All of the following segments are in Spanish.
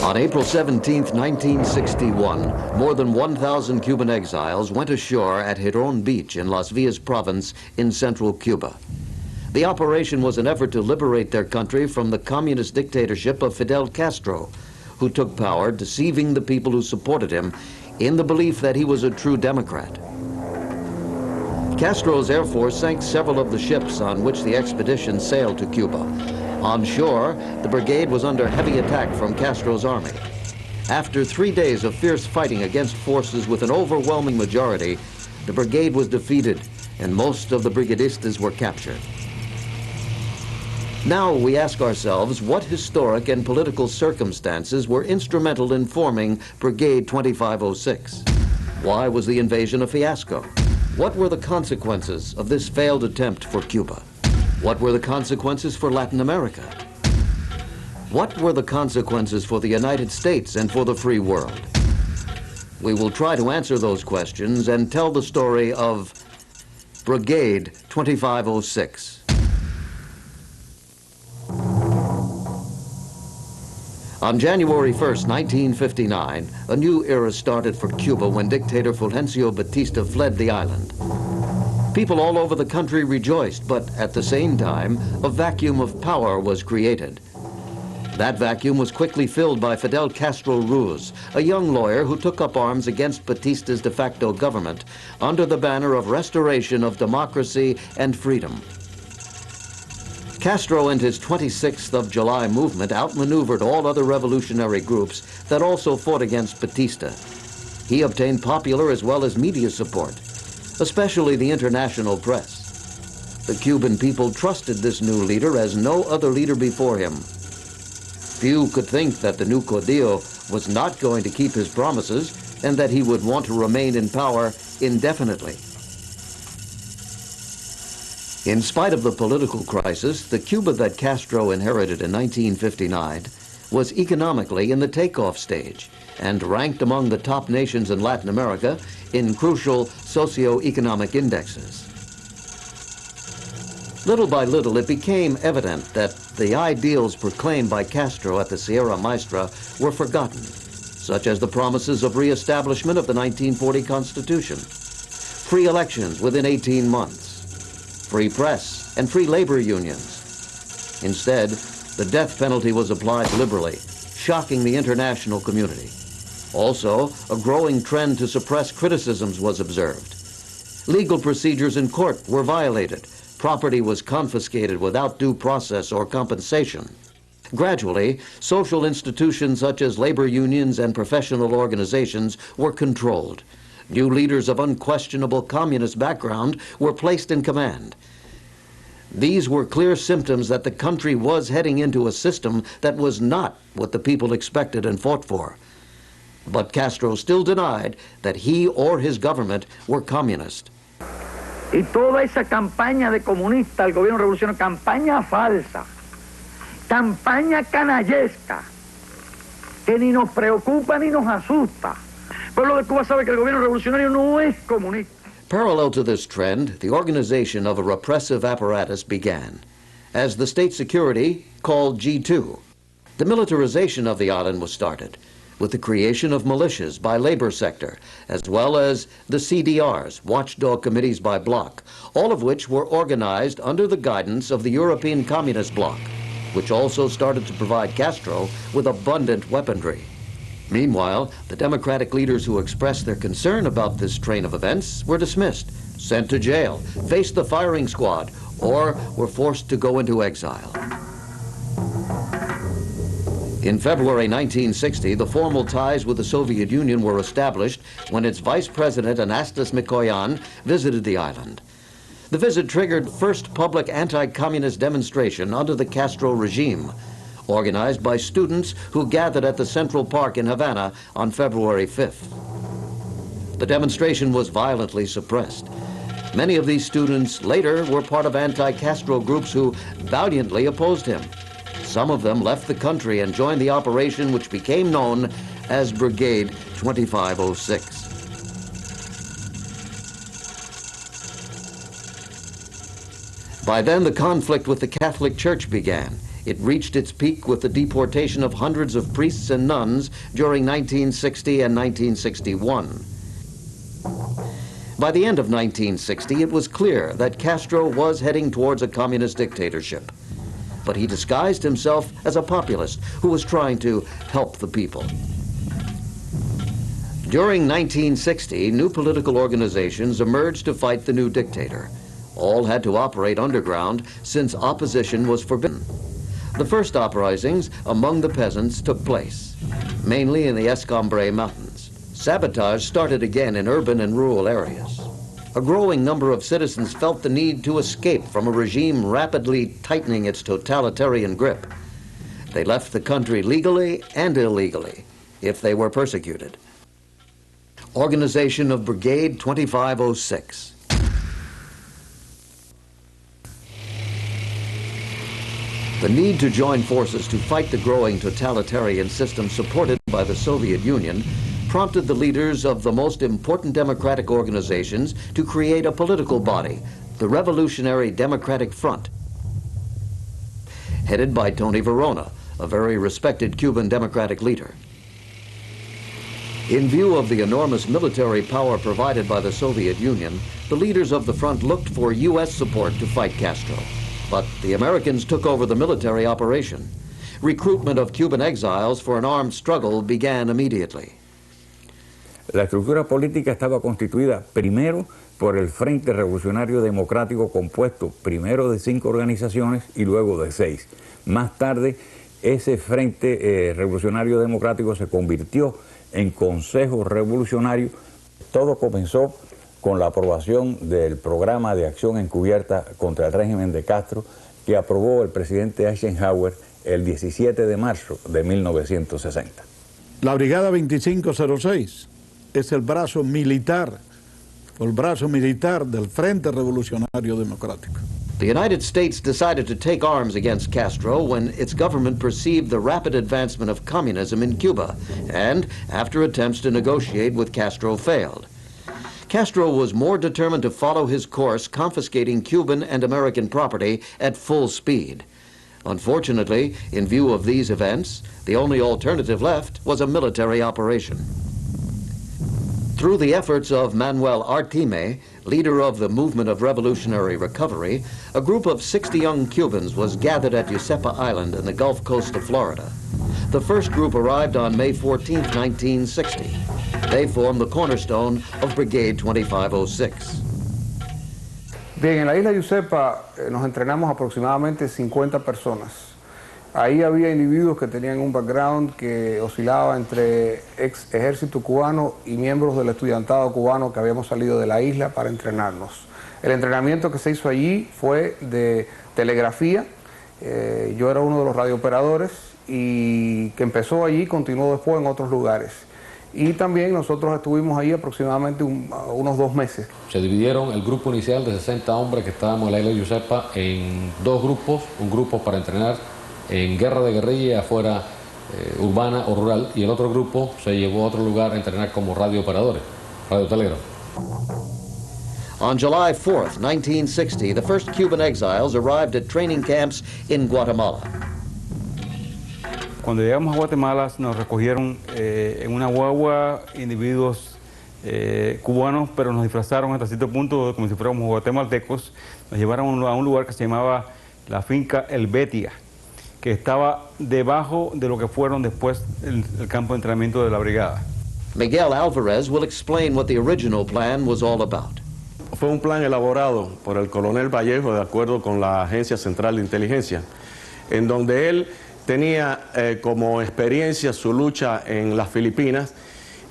On April 17, 1961, more than 1,000 Cuban exiles went ashore at Giron Beach in Las Villas province in central Cuba. The operation was an effort to liberate their country from the communist dictatorship of Fidel Castro, who took power, deceiving the people who supported him in the belief that he was a true Democrat. Castro's Air Force sank several of the ships on which the expedition sailed to Cuba. On shore, the brigade was under heavy attack from Castro's army. After 3 days of fierce fighting against forces with an overwhelming majority, the brigade was defeated and most of the brigadistas were captured. Now we ask ourselves what historic and political circumstances were instrumental in forming Brigade 2506. Why was the invasion a fiasco? What were the consequences of this failed attempt for Cuba? What were the consequences for Latin America? What were the consequences for the United States and for the free world? We will try to answer those questions and tell the story of Brigade 2506. On January 1st, 1959, a new era started for Cuba when dictator Fulgencio Batista fled the island. People all over the country rejoiced, but at the same time, a vacuum of power was created. That vacuum was quickly filled by Fidel Castro Ruz, a young lawyer who took up arms against Batista's de facto government under the banner of restoration of democracy and freedom. Castro and his 26th of July movement outmaneuvered all other revolutionary groups that also fought against Batista. He obtained popular as well as media support, especially the international press. The Cuban people trusted this new leader as no other leader before him. Few could think that the new Caudillo was not going to keep his promises and that he would want to remain in power indefinitely. In spite of the political crisis, the Cuba that Castro inherited in 1959 was economically in the takeoff stage and ranked among the top nations in Latin America in crucial socio-economic indexes. Little by little, it became evident that the ideals proclaimed by Castro at the Sierra Maestra were forgotten, such as the promises of re-establishment of the 1940 Constitution, free elections within 18 months, free press, and free labor unions. Instead, the death penalty was applied liberally, shocking the international community. Also, a growing trend to suppress criticisms was observed. Legal procedures in court were violated. Property was confiscated without due process or compensation. Gradually, social institutions such as labor unions and professional organizations were controlled. New leaders of unquestionable communist background were placed in command. These were clear symptoms that the country was heading into a system that was not what the people expected and fought for. But Castro still denied that he or his government were communist. Y toda esa campaña de comunista, el gobierno revolucionario, campaña falsa, campaña canallesca, que ni nos preocupa ni nos asusta. El pueblo de Cuba sabe que el gobierno revolucionario no es comunista. Parallel to this trend, the organization of a repressive apparatus began, as the state security called G2. The militarization of the island was started, with the creation of militias by labor sector, as well as the CDRs, watchdog committees by bloc, all of which were organized under the guidance of the European Communist bloc, which also started to provide Castro with abundant weaponry. Meanwhile, the democratic leaders who expressed their concern about this train of events were dismissed, sent to jail, faced the firing squad, or were forced to go into exile. In February 1960, the formal ties with the Soviet Union were established when its vice president, Anastas Mikoyan, visited the island. The visit triggered first public anti-communist demonstration under the Castro regime, organized by students who gathered at the Central Park in Havana on February 5th. The demonstration was violently suppressed. Many of these students later were part of anti-Castro groups who valiantly opposed him. Some of them left the country and joined the operation which became known as Brigade 2506. By then, the conflict with the Catholic Church began, It reached its peak with the deportation of hundreds of priests and nuns during 1960 and 1961. By the end of 1960, it was clear that Castro was heading towards a communist dictatorship. But he disguised himself as a populist who was trying to help the people. During 1960, new political organizations emerged to fight the new dictator. All had to operate underground since opposition was forbidden. The first uprisings among the peasants took place, mainly in the Escambray Mountains. Sabotage started again in urban and rural areas. A growing number of citizens felt the need to escape from a regime rapidly tightening its totalitarian grip. They left the country legally and illegally if they were persecuted. Organization of Brigade 2506. The need to join forces to fight the growing totalitarian system supported by the Soviet Union prompted the leaders of the most important democratic organizations to create a political body, the Revolutionary Democratic Front, headed by Tony Varona, a very respected Cuban democratic leader. In view of the enormous military power provided by the Soviet Union, the leaders of the front looked for U.S. support to fight Castro. But the Americans took over the military operation. Recruitment of Cuban exiles for an armed struggle began immediately. La estructura política estaba constituida primero por el Frente Revolucionario Democrático, compuesto primero de 5 organizaciones y luego de 6. Más tarde, ese Frente Revolucionario Democrático se convirtió en Consejo Revolucionario. Todo comenzó con la aprobación del Programa de Acción Encubierta contra el régimen de Castro, que aprobó el presidente Eisenhower el 17 de marzo de 1960. La Brigada 2506 es el brazo militar, del Frente Revolucionario Democrático. The United States decided to take arms against Castro when its government perceived the rapid advancement of communism in Cuba, and after attempts to negotiate with Castro failed. Castro was more determined to follow his course, confiscating Cuban and American property at full speed. Unfortunately, in view of these events, the only alternative left was a military operation. Through the efforts of Manuel Artime, leader of the Movement of Revolutionary Recovery, a group of 60 young Cubans was gathered at Yusepa Island in the Gulf Coast of Florida. The first group arrived on May 14, 1960. They formed the cornerstone of Brigade 2506. Bien, en la isla de Yusepa nos entrenamos aproximadamente 50 personas. Ahí había individuos que tenían un background que oscilaba entre ex ejército cubano y miembros del estudiantado cubano que habíamos salido de la isla para entrenarnos. El entrenamiento que se hizo allí fue de telegrafía. Yo era uno de los radiooperadores y que empezó allí y continuó después en otros lugares. Y también nosotros estuvimos ahí aproximadamente unos 2 meses. Se dividieron el grupo inicial de 60 hombres que estábamos en la isla de Yusepa en 2 grupos, un grupo para entrenar en guerra de guerrilla afuera urbana o rural, y el otro grupo se llevó a otro lugar a entrenar como radiooperadores, radiotelegrafo. On July 4th, 1960, the first Cuban exiles arrived at training camps in Guatemala. Cuando llegamos a Guatemala nos recogieron en una guagua individuos cubanos, pero nos disfrazaron hasta cierto punto como si fuéramos guatemaltecos. Nos llevaron a un lugar que se llamaba la finca El Betia, que estaba debajo de lo que fueron después el campo de entrenamiento de la brigada. Miguel Alvarez will explain what the original plan was all about. Fue un plan elaborado por el coronel Vallejo de acuerdo con la Agencia Central de Inteligencia, en donde él tenía como experiencia su lucha en las Filipinas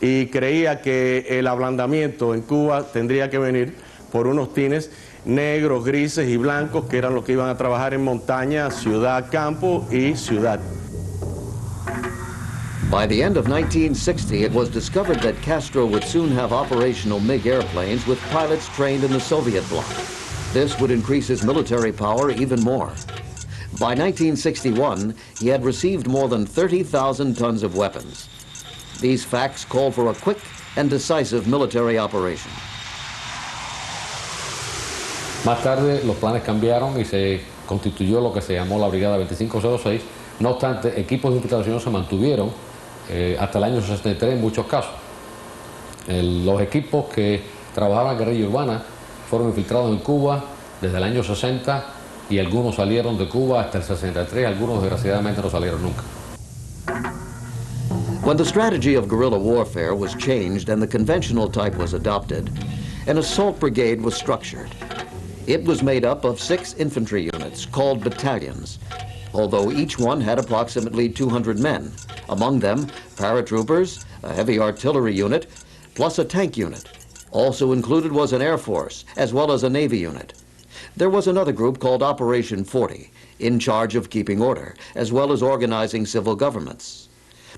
y creía que el ablandamiento en Cuba tendría que venir por unos tines negros, grises y blancos, que eran los que iban a trabajar en montaña, ciudad, campo y ciudad. By the end of 1960, it was discovered that Castro would soon have operational MiG airplanes with pilots trained in the Soviet bloc. This would increase his military power even more. By 1961, he had received more than 30,000 tons of weapons. These facts called for a quick and decisive military operation. Más tarde los planes cambiaron y se constituyó lo que se llamó la Brigada 2506. No obstante, equipos de infiltración se mantuvieron hasta el año 63 en muchos casos. Los equipos que trabajaban en guerrilla urbana fueron infiltrados en Cuba desde el año 60 y algunos salieron de Cuba hasta el 63, algunos desgraciadamente no salieron nunca. When the strategy of guerrilla warfare was changed and the conventional type was adopted, an assault brigade was structured. It was made up of 6 infantry units called battalions, although each one had approximately 200 men, among them paratroopers, a heavy artillery unit, plus a tank unit. Also included was an Air Force, as well as a Navy unit. There was another group called Operation 40, in charge of keeping order, as well as organizing civil governments.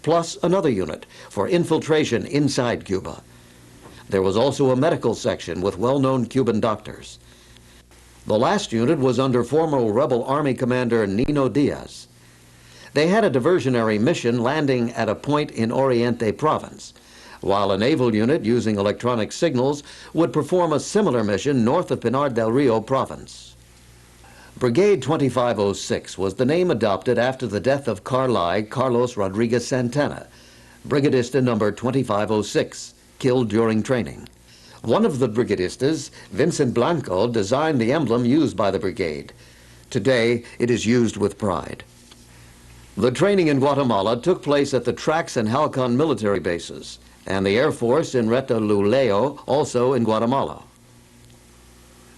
Plus another unit for infiltration inside Cuba. There was also a medical section with well-known Cuban doctors. The last unit was under former rebel Army commander Nino Diaz. They had a diversionary mission landing at a point in Oriente province, while a naval unit using electronic signals would perform a similar mission north of Pinar del Rio province. Brigade 2506 was the name adopted after the death of Carlos Rodriguez Santana, Brigadista number 2506, killed during training. One of the brigadistas, Vincent Blanco, designed the emblem used by the brigade. Today, it is used with pride. The training in Guatemala took place at the Trax and Halcon military bases, and the Air Force in Retaluleo, also in Guatemala.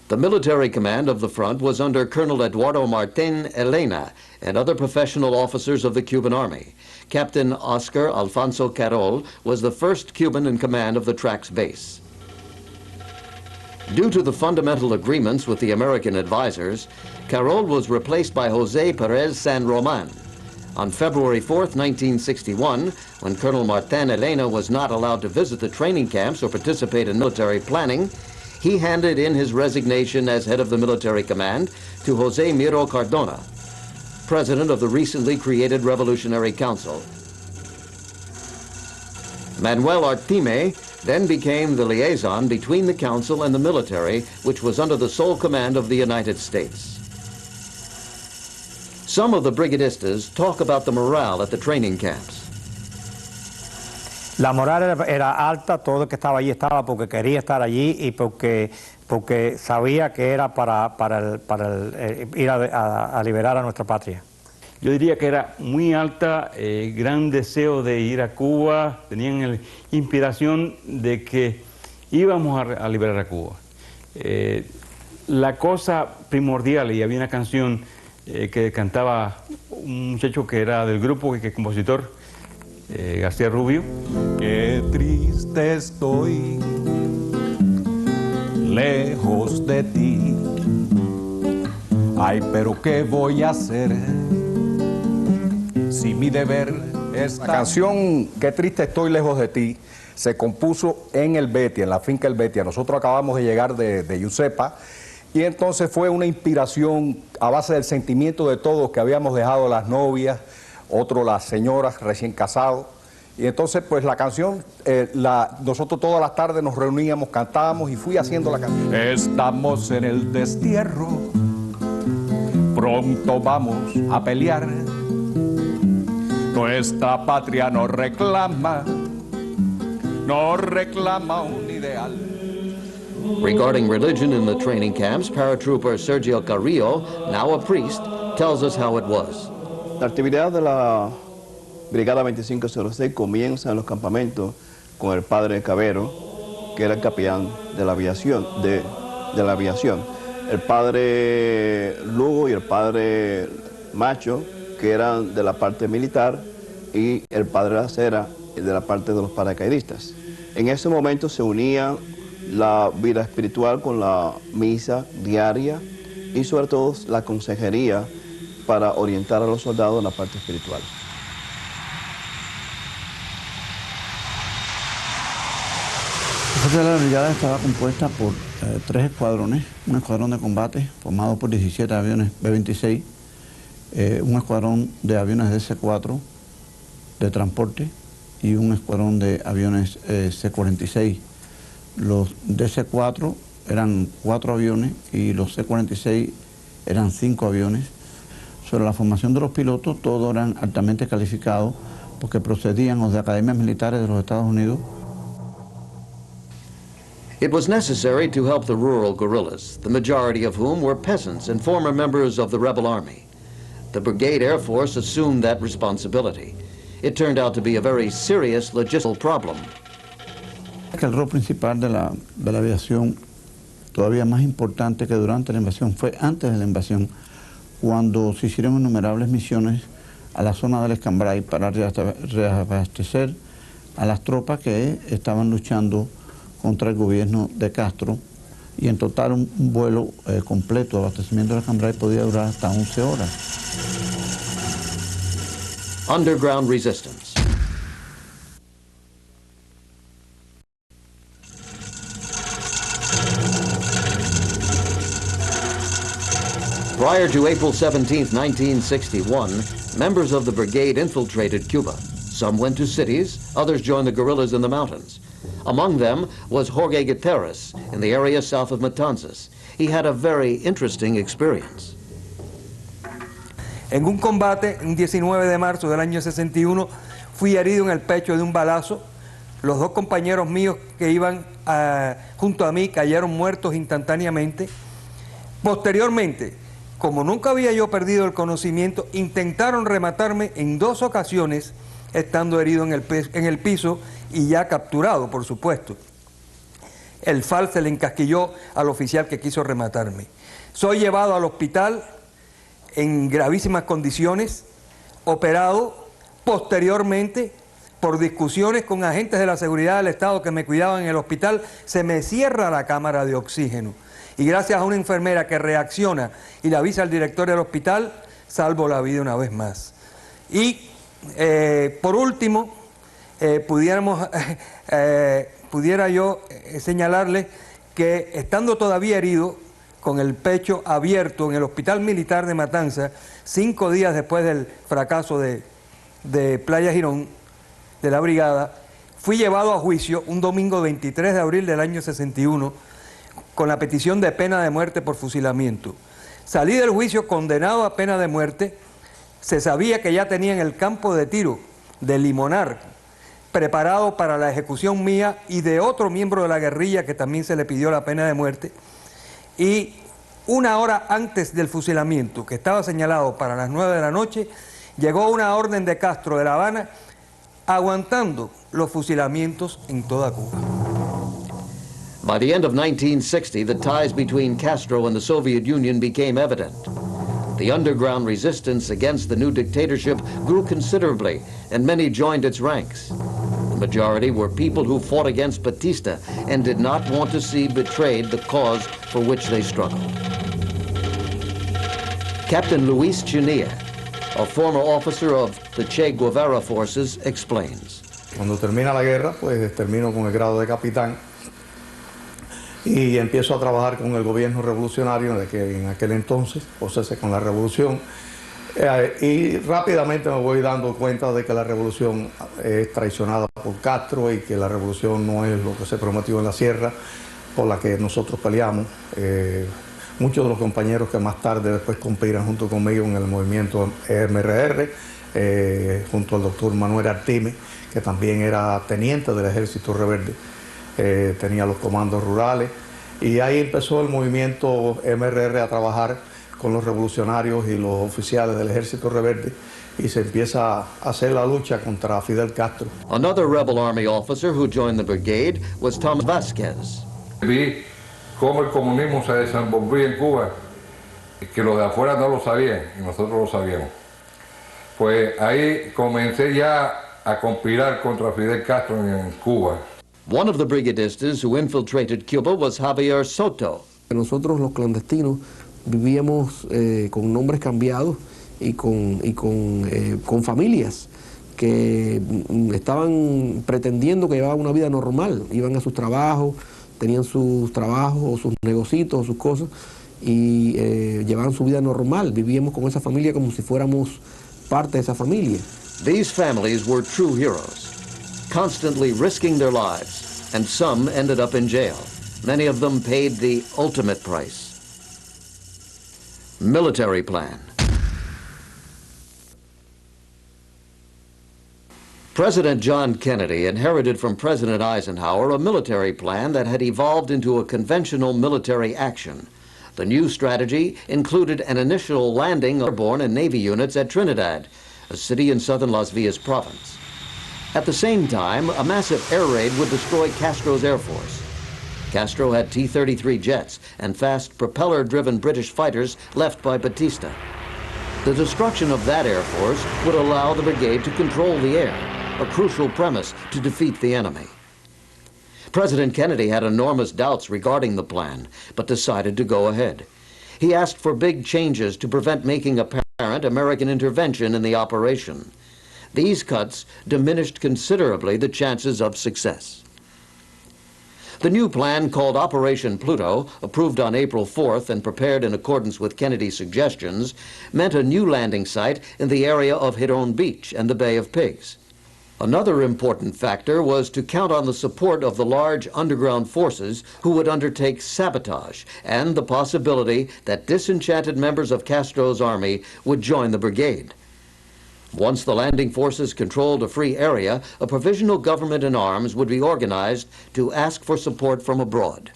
The military command of the front was under Colonel Eduardo Martin Elena and other professional officers of the Cuban Army. Captain Oscar Alfonso Carol was the first Cuban in command of the Trax base. Due to the fundamental agreements with the American advisors, Carol was replaced by Jose Perez San Roman. On February 4th, 1961, when Colonel Martin Elena was not allowed to visit the training camps or participate in military planning, he handed in his resignation as head of the military command to Jose Miro Cardona, president of the recently created Revolutionary Council. Manuel Artime then became the liaison between the council and the military, which was under the sole command of the United States. Some of the brigadistas talk about the morale at the training camps. La moral era alta, todo el que estaba allí estaba porque quería estar allí y porque sabía que era para ir a liberar a nuestra patria. Yo diría que era muy alta, gran deseo de ir a Cuba, tenían la inspiración de que íbamos a liberar a Cuba. La cosa primordial, y había una canción que cantaba un muchacho que era del grupo, que es compositor, García Rubio. Qué triste estoy, lejos de ti. Ay, pero ¿qué voy a hacer si mi deber es... La canción Qué triste estoy, lejos de ti se compuso en el Betia, en la finca El Betia. Nosotros acabamos de llegar de Yusepa y entonces fue una inspiración a base del sentimiento de todos, que habíamos dejado las novias, otro las señoras recién casados. Y entonces pues la canción, nosotros todas las tardes nos reuníamos, cantábamos y fui haciendo la canción. Estamos en el destierro, pronto vamos a pelear. Nuestra patria nos reclama un ideal. Regarding religion in the training camps, paratrooper Sergio Carrillo, now a priest, tells us how it was. La actividad de la Brigada 2506 comienza en los campamentos con el padre Cabero, que era el capellán de la aviación, de la aviación. El padre Lugo y el padre Macho, que eran de la parte militar, y el padre Acera de la parte de los paracaidistas. En ese momento se unía la vida espiritual con la misa diaria y sobre todo la consejería para orientar a los soldados en la parte espiritual. La brigada estaba compuesta por 3 escuadrones, un escuadrón de combate formado por 17 aviones B-26, un escuadrón de aviones DC-4 de transporte y un escuadrón de aviones C-46. Los DC-4 eran 4 aviones y los C-46 eran 5 aviones. Sobre la formación de los pilotos, todos eran altamente calificados porque procedían o de academias militares de los Estados Unidos. It was necessary to help the rural guerrillas, the majority of whom were peasants and former members of the rebel army. The Brigade Air Force assumed that responsibility. It turned out to be a very serious logistical problem. El rol principal de la aviación, todavía más importante que durante la invasión, fue antes de la invasión, cuando se hicieron innumerables misiones a la zona del Escambray para reabastecer a las tropas que estaban luchando contra el gobierno de Castro, y en total un vuelo completo de abastecimiento del Escambray podía durar hasta 11 horas. Underground resistance. Prior to April 17, 1961, members of the brigade infiltrated Cuba. Some went to cities, others joined the guerrillas in the mountains. Among them was Jorge Gutierrez in the area south of Matanzas. He had a very interesting experience. En un combate, un 19 de marzo del año 61, fui herido en el pecho de un balazo. Los 2 compañeros míos que iban junto a mí cayeron muertos instantáneamente. Posteriormente, como nunca había yo perdido el conocimiento, intentaron rematarme en 2 ocasiones, estando herido en el piso y ya capturado, por supuesto. El FAL se le encasquilló al oficial que quiso rematarme. Soy llevado al hospital en gravísimas condiciones, operado. Posteriormente, por discusiones con agentes de la seguridad del Estado que me cuidaban en el hospital, se me cierra la cámara de oxígeno. Y gracias a una enfermera que reacciona y le avisa al director del hospital, salvo la vida una vez más. Y por último, pudiera yo señalarle que estando todavía herido, con el pecho abierto en el Hospital Militar de Matanzas, 5 días después del fracaso de Playa Girón, de la brigada, fui llevado a juicio un domingo 23 de abril del año 61, con la petición de pena de muerte por fusilamiento. Salí del juicio condenado a pena de muerte. Se sabía que ya tenían el campo de tiro de Limonar preparado para la ejecución mía y de otro miembro de la guerrilla que también se le pidió la pena de muerte. Y 1 hora antes del fusilamiento, que estaba señalado para las 9 de la noche, llegó una orden de Castro de La Habana aguantando los fusilamientos en toda Cuba. By the end of 1960, the ties between Castro and the Soviet Union became evident. The underground resistance against the new dictatorship grew considerably, and many joined its ranks. The majority were people who fought against Batista and did not want to see betrayed the cause for which they struggled. Captain Luis Chinilla, a former officer of the Che Guevara forces, explains. Cuando termina la guerra, pues termino con el grado de capitán y empiezo a trabajar con el gobierno revolucionario en aquel entonces, o sea, con la revolución, y rápidamente me voy dando cuenta de que la revolución es traicionada por Castro y que la revolución no es lo que se prometió en la sierra por la que nosotros peleamos. Muchos de los compañeros que más tarde después conspiran junto conmigo en el movimiento MRR, junto al doctor Manuel Artime, que también era teniente del Ejército Rebelde, tenía los comandos rurales, y ahí empezó el movimiento MRR a trabajar con los revolucionarios y los oficiales del Ejército Rebelde, y se empieza a hacer la lucha contra Fidel Castro. Another rebel army officer who joined the brigade was Thomas Vázquez. Vi cómo el comunismo se desenvolvía en Cuba, que los de afuera no lo sabían y nosotros lo sabíamos. Pues ahí comencé ya a conspirar contra Fidel Castro en Cuba. One of the brigadistas who infiltrated Cuba was Javier Soto. Nosotros los clandestinos vivíamos con nombres cambiados y con familias que estaban pretendiendo que llevaban una vida normal, iban a sus trabajos, tenían sus trabajos o sus negocios o sus cosas y llevaban su vida normal, vivíamos con esa familia como si fuéramos parte de esa familia. These families were true heroes, constantly risking their lives, and some ended up in jail. Many of them paid the ultimate price. Military plan. President John Kennedy inherited from President Eisenhower a military plan that had evolved into a conventional military action. The new strategy included an initial landing of airborne and Navy units at Trinidad, a city in southern Las Villas province. At the same time, a massive air raid would destroy Castro's Air Force. Castro had T-33 jets and fast propeller-driven British fighters left by Batista. The destruction of that Air Force would allow the brigade to control the air, a crucial premise to defeat the enemy. President Kennedy had enormous doubts regarding the plan, but decided to go ahead. He asked for big changes to prevent making apparent American intervention in the operation. These cuts diminished considerably the chances of success. The new plan, called Operation Pluto, approved on April 4th and prepared in accordance with Kennedy's suggestions, meant a new landing site in the area of Hidron Beach and the Bay of Pigs. Another important factor was to count on the support of the large underground forces who would undertake sabotage, and the possibility that disenchanted members of Castro's army would join the brigade. Once the landing forces controlled a free area, a provisional government in arms would be organized to ask for support from abroad.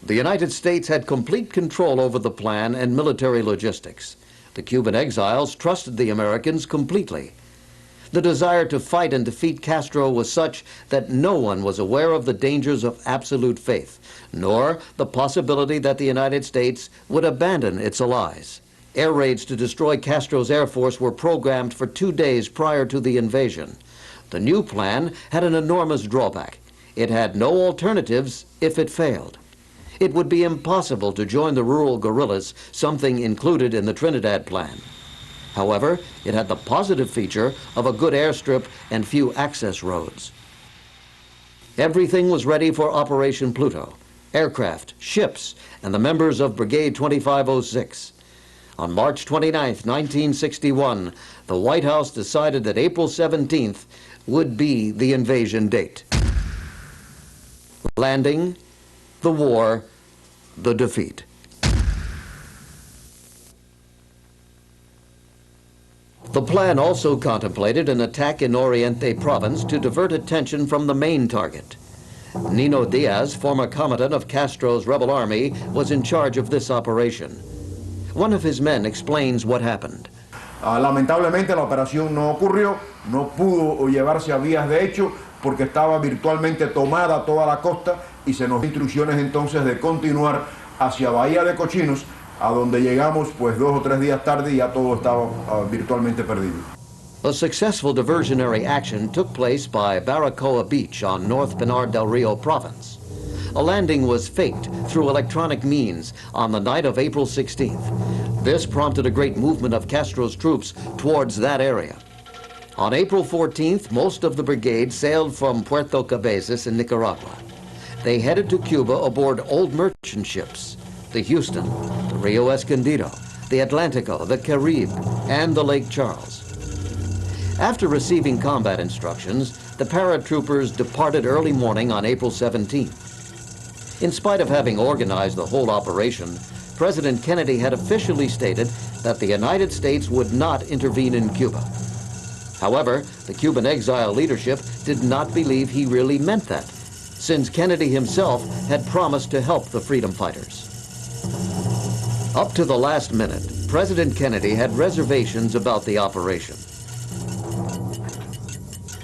The United States had complete control over the plan and military logistics. The Cuban exiles trusted the Americans completely. The desire to fight and defeat Castro was such that no one was aware of the dangers of absolute faith, nor the possibility that the United States would abandon its allies. Air raids to destroy Castro's Air Force were programmed for 2 days prior to the invasion. The new plan had an enormous drawback. It had no alternatives if it failed. It would be impossible to join the rural guerrillas, something included in the Trinidad plan. However, it had the positive feature of a good airstrip and few access roads. Everything was ready for Operation Pluto: aircraft, ships, and the members of Brigade 2506. On March 29, 1961, the White House decided that April 17th would be the invasion date. Landing, the war, the defeat. The plan also contemplated an attack in Oriente province to divert attention from the main target. Nino Diaz, former commandant of Castro's rebel army, was in charge of this operation. One of his men explains what happened. Lamentablemente la operación no ocurrió, no pudo llevarse a vías de hecho porque estaba virtualmente tomada toda la costa y se nos dio instrucciones entonces de continuar hacia Bahía de Cochinos, a donde llegamos pues 2 o 3 días tarde y ya todo estaba virtualmente perdido. A successful diversionary action took place by Baracoa Beach on North Pinar del Rio province. A landing was faked through electronic means on the night of April 16th. This prompted a great movement of Castro's troops towards that area. On April 14th, most of the brigade sailed from Puerto Cabezas in Nicaragua. They headed to Cuba aboard old merchant ships: the Houston, the Rio Escondido, the Atlantico, the Caribe, and the Lake Charles. After receiving combat instructions, the paratroopers departed early morning on April 17th. In spite of having organized the whole operation, President Kennedy had officially stated that the United States would not intervene in Cuba. However, the Cuban exile leadership did not believe he really meant that, since Kennedy himself had promised to help the freedom fighters. Up to the last minute, President Kennedy had reservations about the operation.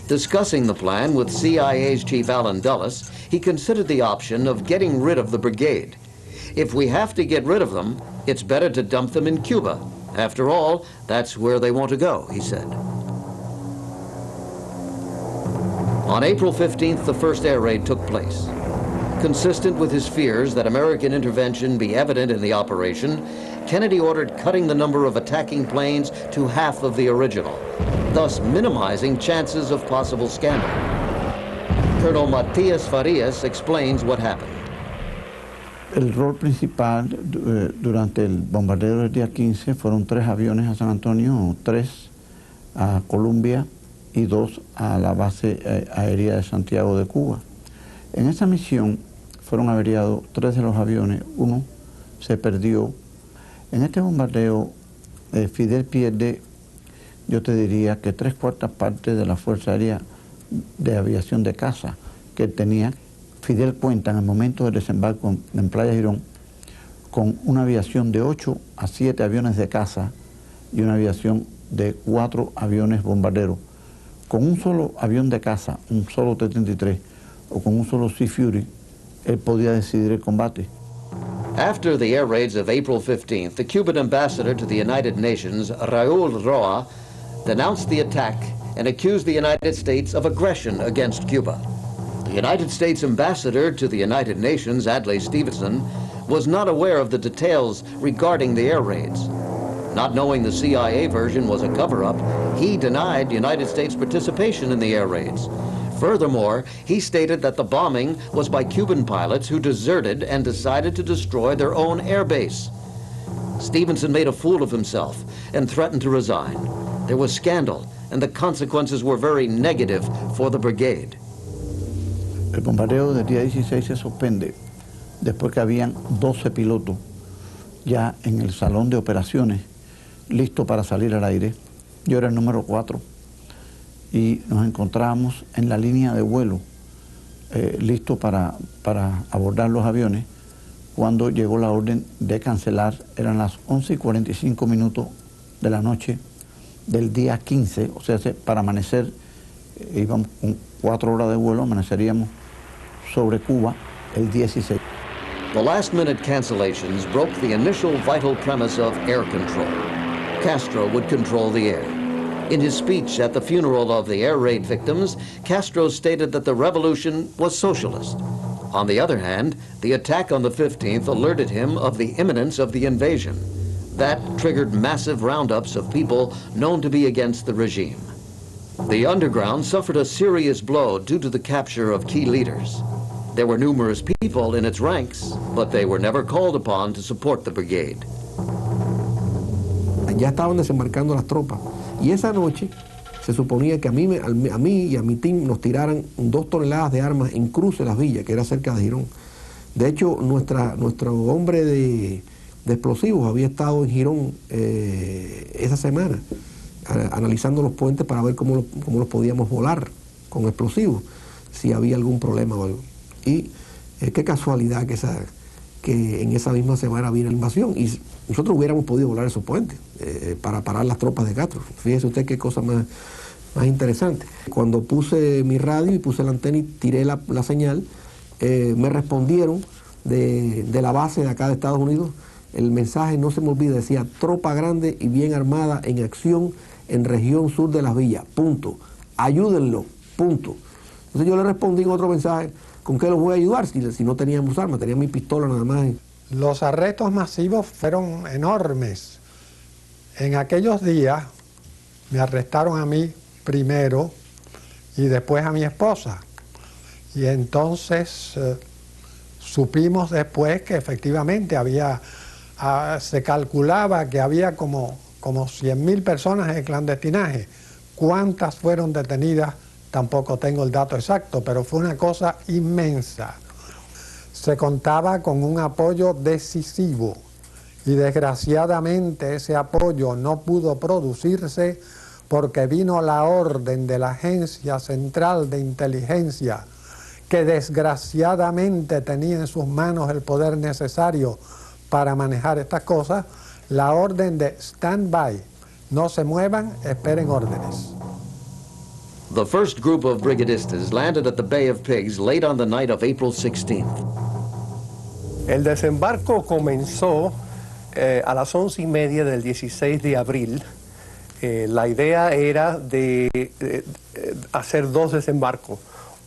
Discussing the plan with CIA's Chief Allen Dulles, he considered the option of getting rid of the brigade. If we have to get rid of them, it's better to dump them in Cuba. After all, that's where they want to go, he said. On April 15th, the first air raid took place. Consistent with his fears that American intervention be evident in the operation, Kennedy ordered cutting the number of attacking planes to half of the original, thus minimizing chances of possible scandal. Colonel Matias Farias explains what happened. El rol principal durante el bombardeo del día 15 fueron 3 aviones a San Antonio, 3 a Colombia y 2 a la base aérea de Santiago de Cuba. En esa misión fueron averiados 3 de los aviones, uno se perdió En este bombardeo, Fidel pierde, yo te diría que 3/4 partes de la Fuerza Aérea de Aviación de Caza que tenía. Fidel cuenta en el momento del desembarco en Playa Girón con una aviación de 8 a 7 aviones de caza y una aviación de 4 aviones bombarderos. Con un solo avión de caza, un solo T-33 o con un solo Sea Fury, él podía decidir el combate. After the air raids of April 15th, the Cuban ambassador to the United Nations, Raúl Roa, denounced the attack and accused the United States of aggression against Cuba. The United States ambassador to the United Nations, Adlai Stevenson, was not aware of the details regarding the air raids. Not knowing the CIA version was a cover-up, he denied United States participation in the air raids. Furthermore, he stated that the bombing was by Cuban pilots who deserted and decided to destroy their own air base. Stevenson made a fool of himself and threatened to resign. There was scandal, and the consequences were very negative for the brigade. El bombardeo del día 16 se suspende después que habían 12 pilotos ya en el salón de operaciones listos para salir al aire. Yo era el número 4 y nos encontrábamos en la línea de vuelo listos para abordar los aviones cuando llegó la orden de cancelar. Eran las 11:45 de la noche del día 15, o sea, para amanecer, íbamos con 4 horas de vuelo, amaneceríamos sobre Cuba el 16. The last-minute cancellations broke the initial vital premise of air control. Castro would control the air. In his speech at the funeral of the air raid victims, Castro stated that the revolution was socialist. On the other hand, the attack on the 15th alerted him of the imminence of the invasion. That triggered massive roundups of people known to be against the regime. The underground suffered a serious blow due to the capture of key leaders. There were numerous people in its ranks, but they were never called upon to support the brigade. Ya estaban desembarcando las tropas y esa noche se suponía que a mí y a mi team nos tiraran 2 toneladas de armas en Cruce Las Villas, que era cerca de Girón. De hecho, nuestro hombre de explosivos había estado en Girón esa semana analizando los puentes para ver cómo los podíamos volar con explosivos, si había algún problema o algo. Y qué casualidad que en esa misma semana vino la invasión y nosotros hubiéramos podido volar esos puentes para parar las tropas de Castro. Fíjese usted qué cosa más interesante. Cuando puse mi radio y puse la antena y tiré la señal, me respondieron de la base de acá de Estados Unidos. El mensaje, no se me olvide, decía: tropa grande y bien armada en acción en región sur de Las Villas, punto. Ayúdenlo, punto. Entonces yo le respondí en otro mensaje: ¿con qué los voy a ayudar si no teníamos armas? Tenía mi pistola nada más. Los arrestos masivos fueron enormes. En aquellos días me arrestaron a mí primero y después a mi esposa. Y entonces supimos después que efectivamente se calculaba que había como 100.000 personas en el clandestinaje. ¿Cuántas fueron detenidas? Tampoco tengo el dato exacto, pero fue una cosa inmensa. Se contaba con un apoyo decisivo y desgraciadamente ese apoyo no pudo producirse porque vino la orden de la Agencia Central de Inteligencia, que desgraciadamente tenía en sus manos el poder necesario para manejar estas cosas, la orden de stand by, no se muevan, esperen órdenes. The first group of brigadistas landed at the Bay of Pigs late on the night of April 16th. El desembarco comenzó a las 11:30 del 16 de abril. La idea era de hacer 2 desembarcos,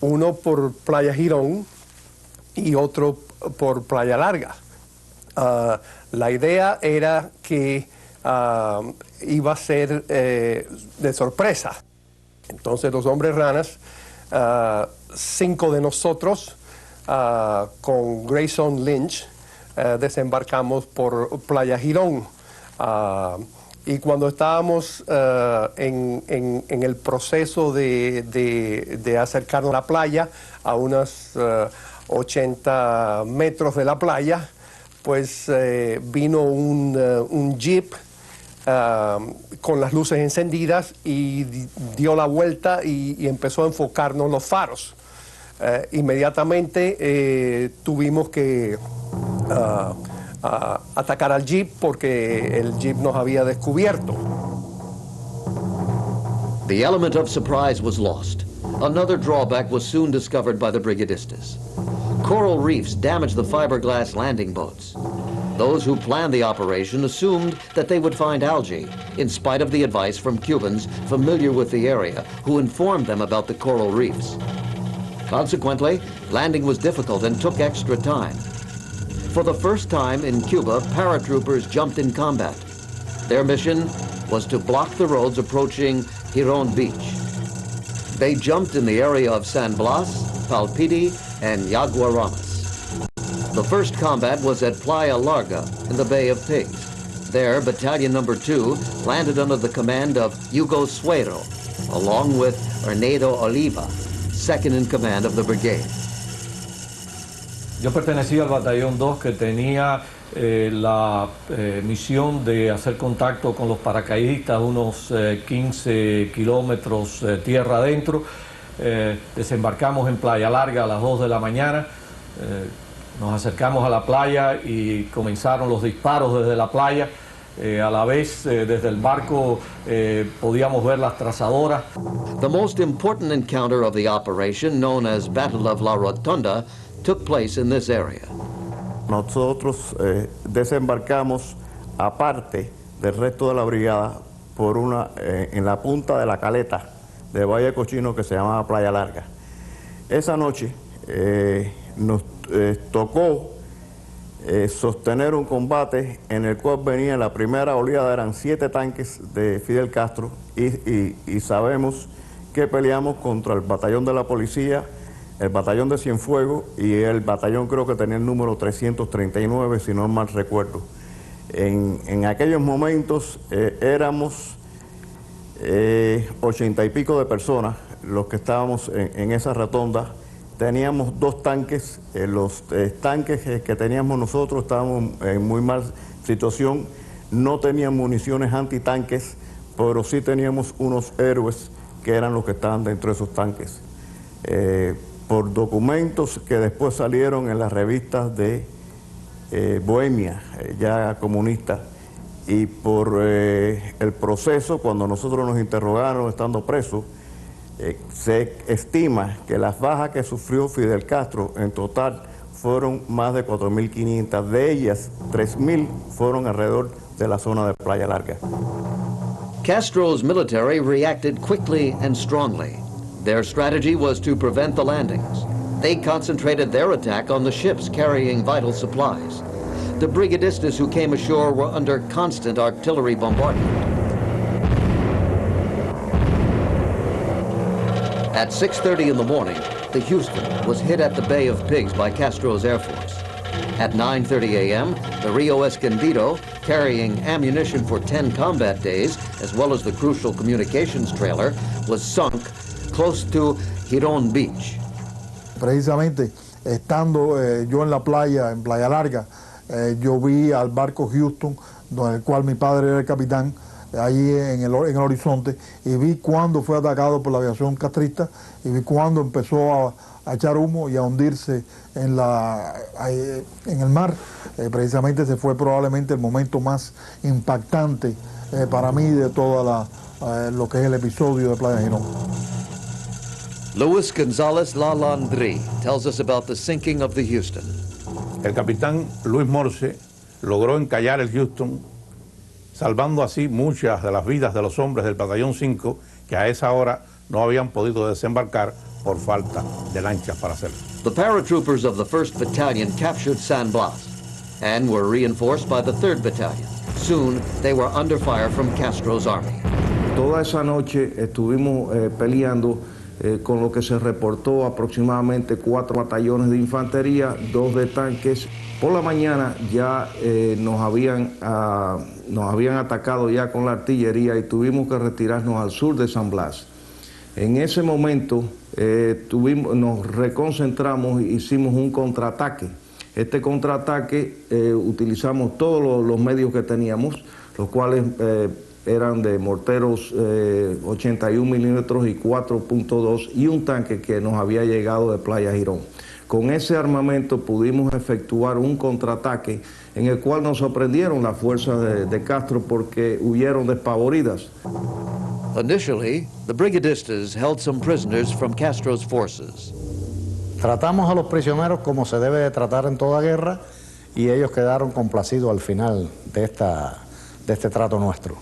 uno por Playa Girón y otro por Playa Larga. La idea era que iba a ser de sorpresa. Entonces los hombres ranas, 5 de nosotros con Grayson Lynch desembarcamos por Playa Girón. Y cuando estábamos en el proceso de acercarnos a la playa, a unos 80 metros de la playa, pues vino un jeep con las luces encendidas y dio la vuelta y empezó a enfocarnos los faros. Inmediatamente tuvimos que atacar al jeep porque el jeep nos había descubierto. The element of surprise was lost. Another drawback was soon discovered by the brigadistas. Coral reefs damaged the fiberglass landing boats. Those who planned the operation assumed that they would find algae, in spite of the advice from Cubans familiar with the area, who informed them about the coral reefs. Consequently, landing was difficult and took extra time. For the first time in Cuba, paratroopers jumped in combat. Their mission was to block the roads approaching Giron Beach. They jumped in the area of San Blas, Palpiti, and Yaguaramas. The first combat was at Playa Larga in the Bay of Pigs. There, Battalion Number 2 landed under the command of Hugo Suero, along with Ernesto Oliva, second in command of the brigade. Yo pertenecía al Batallón 2 que tenía la misión de hacer contacto con los paracaidistas unos 15 kilómetros tierra adentro. Desembarcamos en Playa Larga a las 2 de la mañana. Nos acercamos a la playa y comenzaron los disparos desde la playa. A la vez, desde el barco podíamos ver las trazadoras. The most important encounter of the operation, known as Battle of La Rotunda, took place in this area. Nosotros desembarcamos aparte del resto de la brigada por en la punta de la caleta de Valle Cochino que se llamaba Playa Larga. Esa noche nos tocó sostener un combate en el cual venía la primera oleada, eran 7 tanques de Fidel Castro y sabemos que peleamos contra el batallón de la policía, el batallón de Cienfuegos y el batallón creo que tenía el número 339 si no mal recuerdo. En aquellos momentos éramos 80 y pico de personas los que estábamos en esa rotonda. Teníamos 2 tanques, los tanques que teníamos nosotros estábamos en muy mal situación, no tenían municiones antitanques, pero sí teníamos unos héroes que eran los que estaban dentro de esos tanques. Por documentos que después salieron en las revistas de Bohemia, ya comunista, y por el proceso, cuando nosotros nos interrogaron estando presos, se estima que las bajas que sufrió Fidel Castro en total fueron más de 4.500, de ellas 3.000 fueron alrededor de la zona de Playa Larga. Castro's military reacted quickly and strongly. Their strategy was to prevent the landings. They concentrated their attack on the ships carrying vital supplies. The brigadistas who came ashore were under constant artillery bombardment. At 6:30 in the morning, the Houston was hit at the Bay of Pigs by Castro's Air Force. At 9:30 a.m., the Rio Escondido, carrying ammunition for 10 combat days, as well as the crucial communications trailer, was sunk close to Giron Beach. Precisamente, estando yo en la playa, en Playa Larga, yo vi al barco Houston, en el cual mi padre era el capitán, ahí en el horizonte, y vi cuando fue atacado por la aviación castrista, y vi cuando empezó a echar humo y a hundirse en el mar. Precisamente ese fue probablemente el momento más impactante para mí de toda lo que es el episodio de Playa Girón. Luis González Lalandri tells us about the sinking of the Houston. El capitán Luis Morse logró encallar el Houston, salvando así muchas de las vidas de los hombres del Batallón 5 que a esa hora no habían podido desembarcar por falta de lanchas para hacerlo. The paratroopers of the 1st Battalion captured San Blas and were reinforced by the 3rd Battalion. Soon, they were under fire from Castro's army. Toda esa noche estuvimos peleando con lo que se reportó aproximadamente 4 batallones de infantería, 2 de tanques. Por la mañana ya nos habían atacado ya con la artillería y tuvimos que retirarnos al sur de San Blas. En ese momento nos reconcentramos e hicimos un contraataque. Este contraataque utilizamos todos los medios que teníamos, los cuales eran de morteros 81 milímetros y 4.2 y un tanque que nos había llegado de Playa Girón. Con ese armamento pudimos efectuar un contraataque en el cual nos sorprendieron las fuerzas de Castro porque huyeron despavoridas. Initially, the brigadistas held some prisoners from Castro's forces. Tratamos a los prisioneros como se debe de tratar en toda guerra y ellos quedaron complacidos al final de este trato nuestro.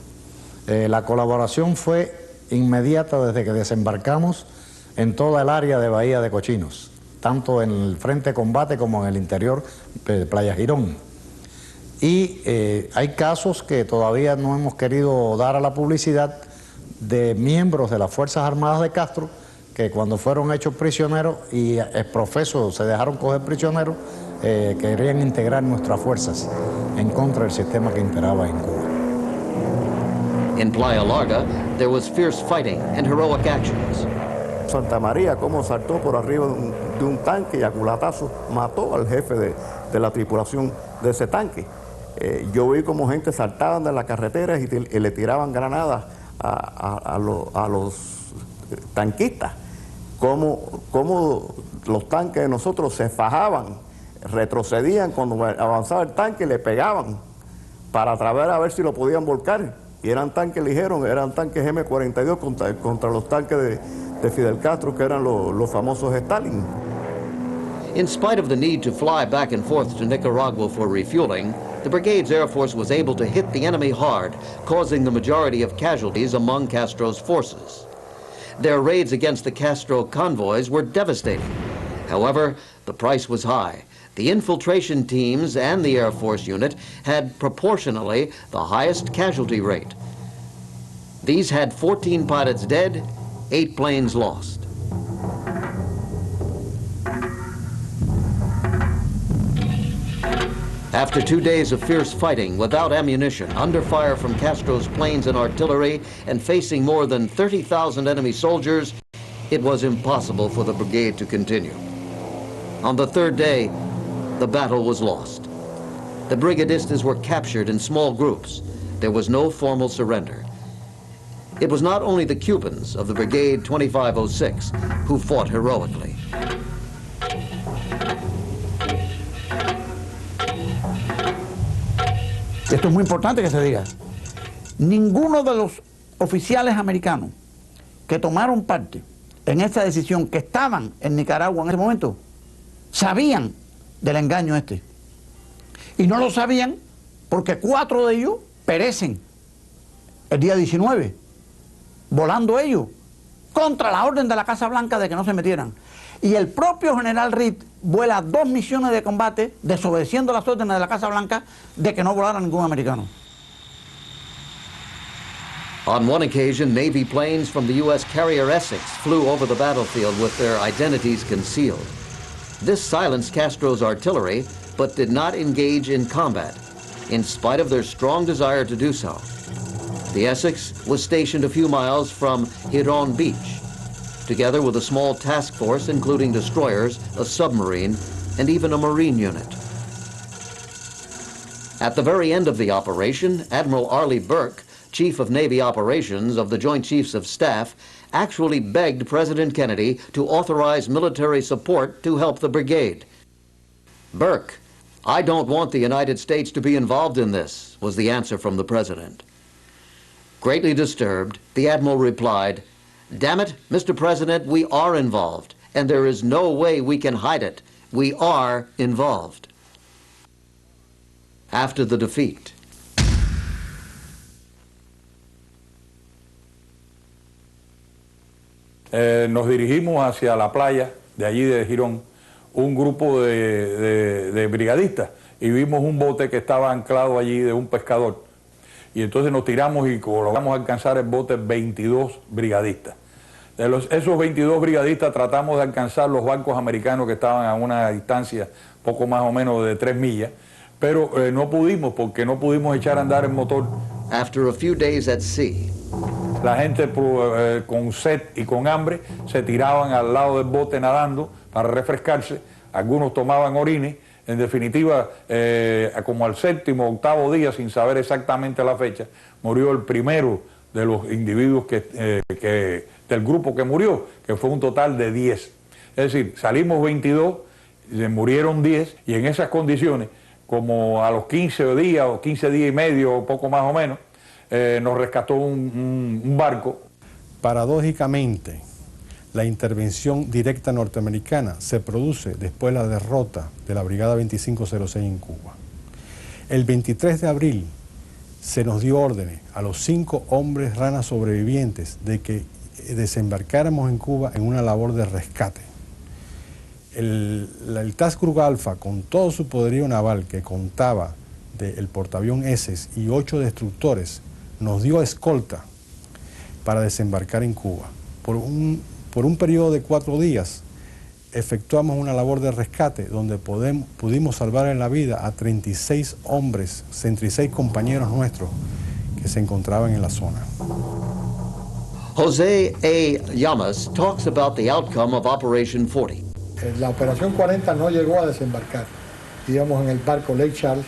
La colaboración fue inmediata desde que desembarcamos en toda el área de Bahía de Cochinos, tanto en el frente de combate como en el interior de Playa Girón. Y hay casos que todavía no hemos querido dar a la publicidad de miembros de las Fuerzas Armadas de Castro que cuando fueron hechos prisioneros y exprofesos se dejaron coger prisioneros, querían integrar nuestras fuerzas en contra del sistema que imperaba en Cuba. In Playa Larga, there was fierce fighting and heroic actions. Santa María, cómo saltó por arriba de un tanque y a culatazo mató al jefe de la tripulación de ese tanque. Yo vi como gente saltaban de las carreteras y le tiraban granadas a los tanquistas. Cómo los tanques de nosotros se fajaban, retrocedían cuando avanzaba el tanque y le pegaban para a ver si lo podían volcar. Y eran tanques ligeros, eran tanques M42 contra los tanques de Fidel Castro, que eran los famosos Stalin. In spite of the need to fly back and forth to Nicaragua for refueling, the brigade's Air Force was able to hit the enemy hard, causing the majority of casualties among Castro's forces. Their raids against the Castro convoys were devastating. However, the price was high. The infiltration teams and the Air Force unit had proportionally the highest casualty rate. These had 14 pilots dead, 8 planes lost. After 2 days of fierce fighting without ammunition, under fire from Castro's planes and artillery, and facing more than 30,000 enemy soldiers, it was impossible for the brigade to continue. On the third day, the battle was lost. The brigadistas were captured in small groups. There was no formal surrender. It was not only the Cubans of the Brigade 2506 who fought heroically. Esto es muy importante que se diga. Ninguno de los oficiales americanos que tomaron parte en esta decisión, que estaban en Nicaragua en ese momento, sabían del engaño este. Y no lo sabían porque 4 de ellos perecen el día 19, volando ellos, contra la orden de la Casa Blanca de que no se metieran. Y el propio general Reed vuela 2 misiones de combate desobedeciendo las órdenes de la Casa Blanca de que no volara ningún americano. On one occasion, Navy planes from the U.S. carrier Essex flew over the battlefield with their identities concealed. This silenced Castro's artillery, but did not engage in combat, in spite of their strong desire to do so. The Essex was stationed a few miles from Giron Beach, together with a small task force including destroyers, a submarine, and even a marine unit. At the very end of the operation, Admiral Arleigh Burke, Chief of Navy Operations of the Joint Chiefs of Staff, actually begged President Kennedy to authorize military support to help the brigade. Burke, "I don't want the United States to be involved in this," was the answer from the president. Greatly disturbed, the Admiral replied, "Damn it, Mr. President, we are involved, and there is no way we can hide it. We are involved." After the defeat, nos dirigimos hacia la playa de allí de Girón, un grupo de brigadistas, y vimos un bote que estaba anclado allí de un pescador. Y entonces nos tiramos y logramos alcanzar el bote 22 brigadistas. Esos 22 brigadistas tratamos de alcanzar los barcos americanos que estaban a una distancia poco más o menos de 3 millas, pero no pudimos porque no pudimos echar a andar el motor. After a few days at sea, la gente con sed y con hambre se tiraban al lado del bote nadando para refrescarse, algunos tomaban orines En definitiva, como al séptimo o octavo día, sin saber exactamente la fecha, murió el primero de los individuos del grupo que murió, que fue un total de 10. Es decir, salimos 22, se murieron 10, y en esas condiciones, como a los 15 días o 15 días y medio, o poco más o menos, nos rescató un barco. Paradójicamente, la intervención directa norteamericana se produce después de la derrota de la Brigada 2506 en Cuba. El 23 de abril se nos dio órdenes a los 5 hombres ranas sobrevivientes de que desembarcáramos en Cuba en una labor de rescate. El Task Group Alpha, con todo su poderío naval que contaba del portaavión Essex y 8 destructores, nos dio escolta para desembarcar en Cuba. Por un periodo de 4 días efectuamos una labor de rescate donde pudimos salvar en la vida a 36 hombres, 36 compañeros nuestros que se encontraban en la zona. Jose A. Llamas talks about the outcome of Operation 40. La Operación 40 no llegó a desembarcar. Íbamos en el barco Lake Charles.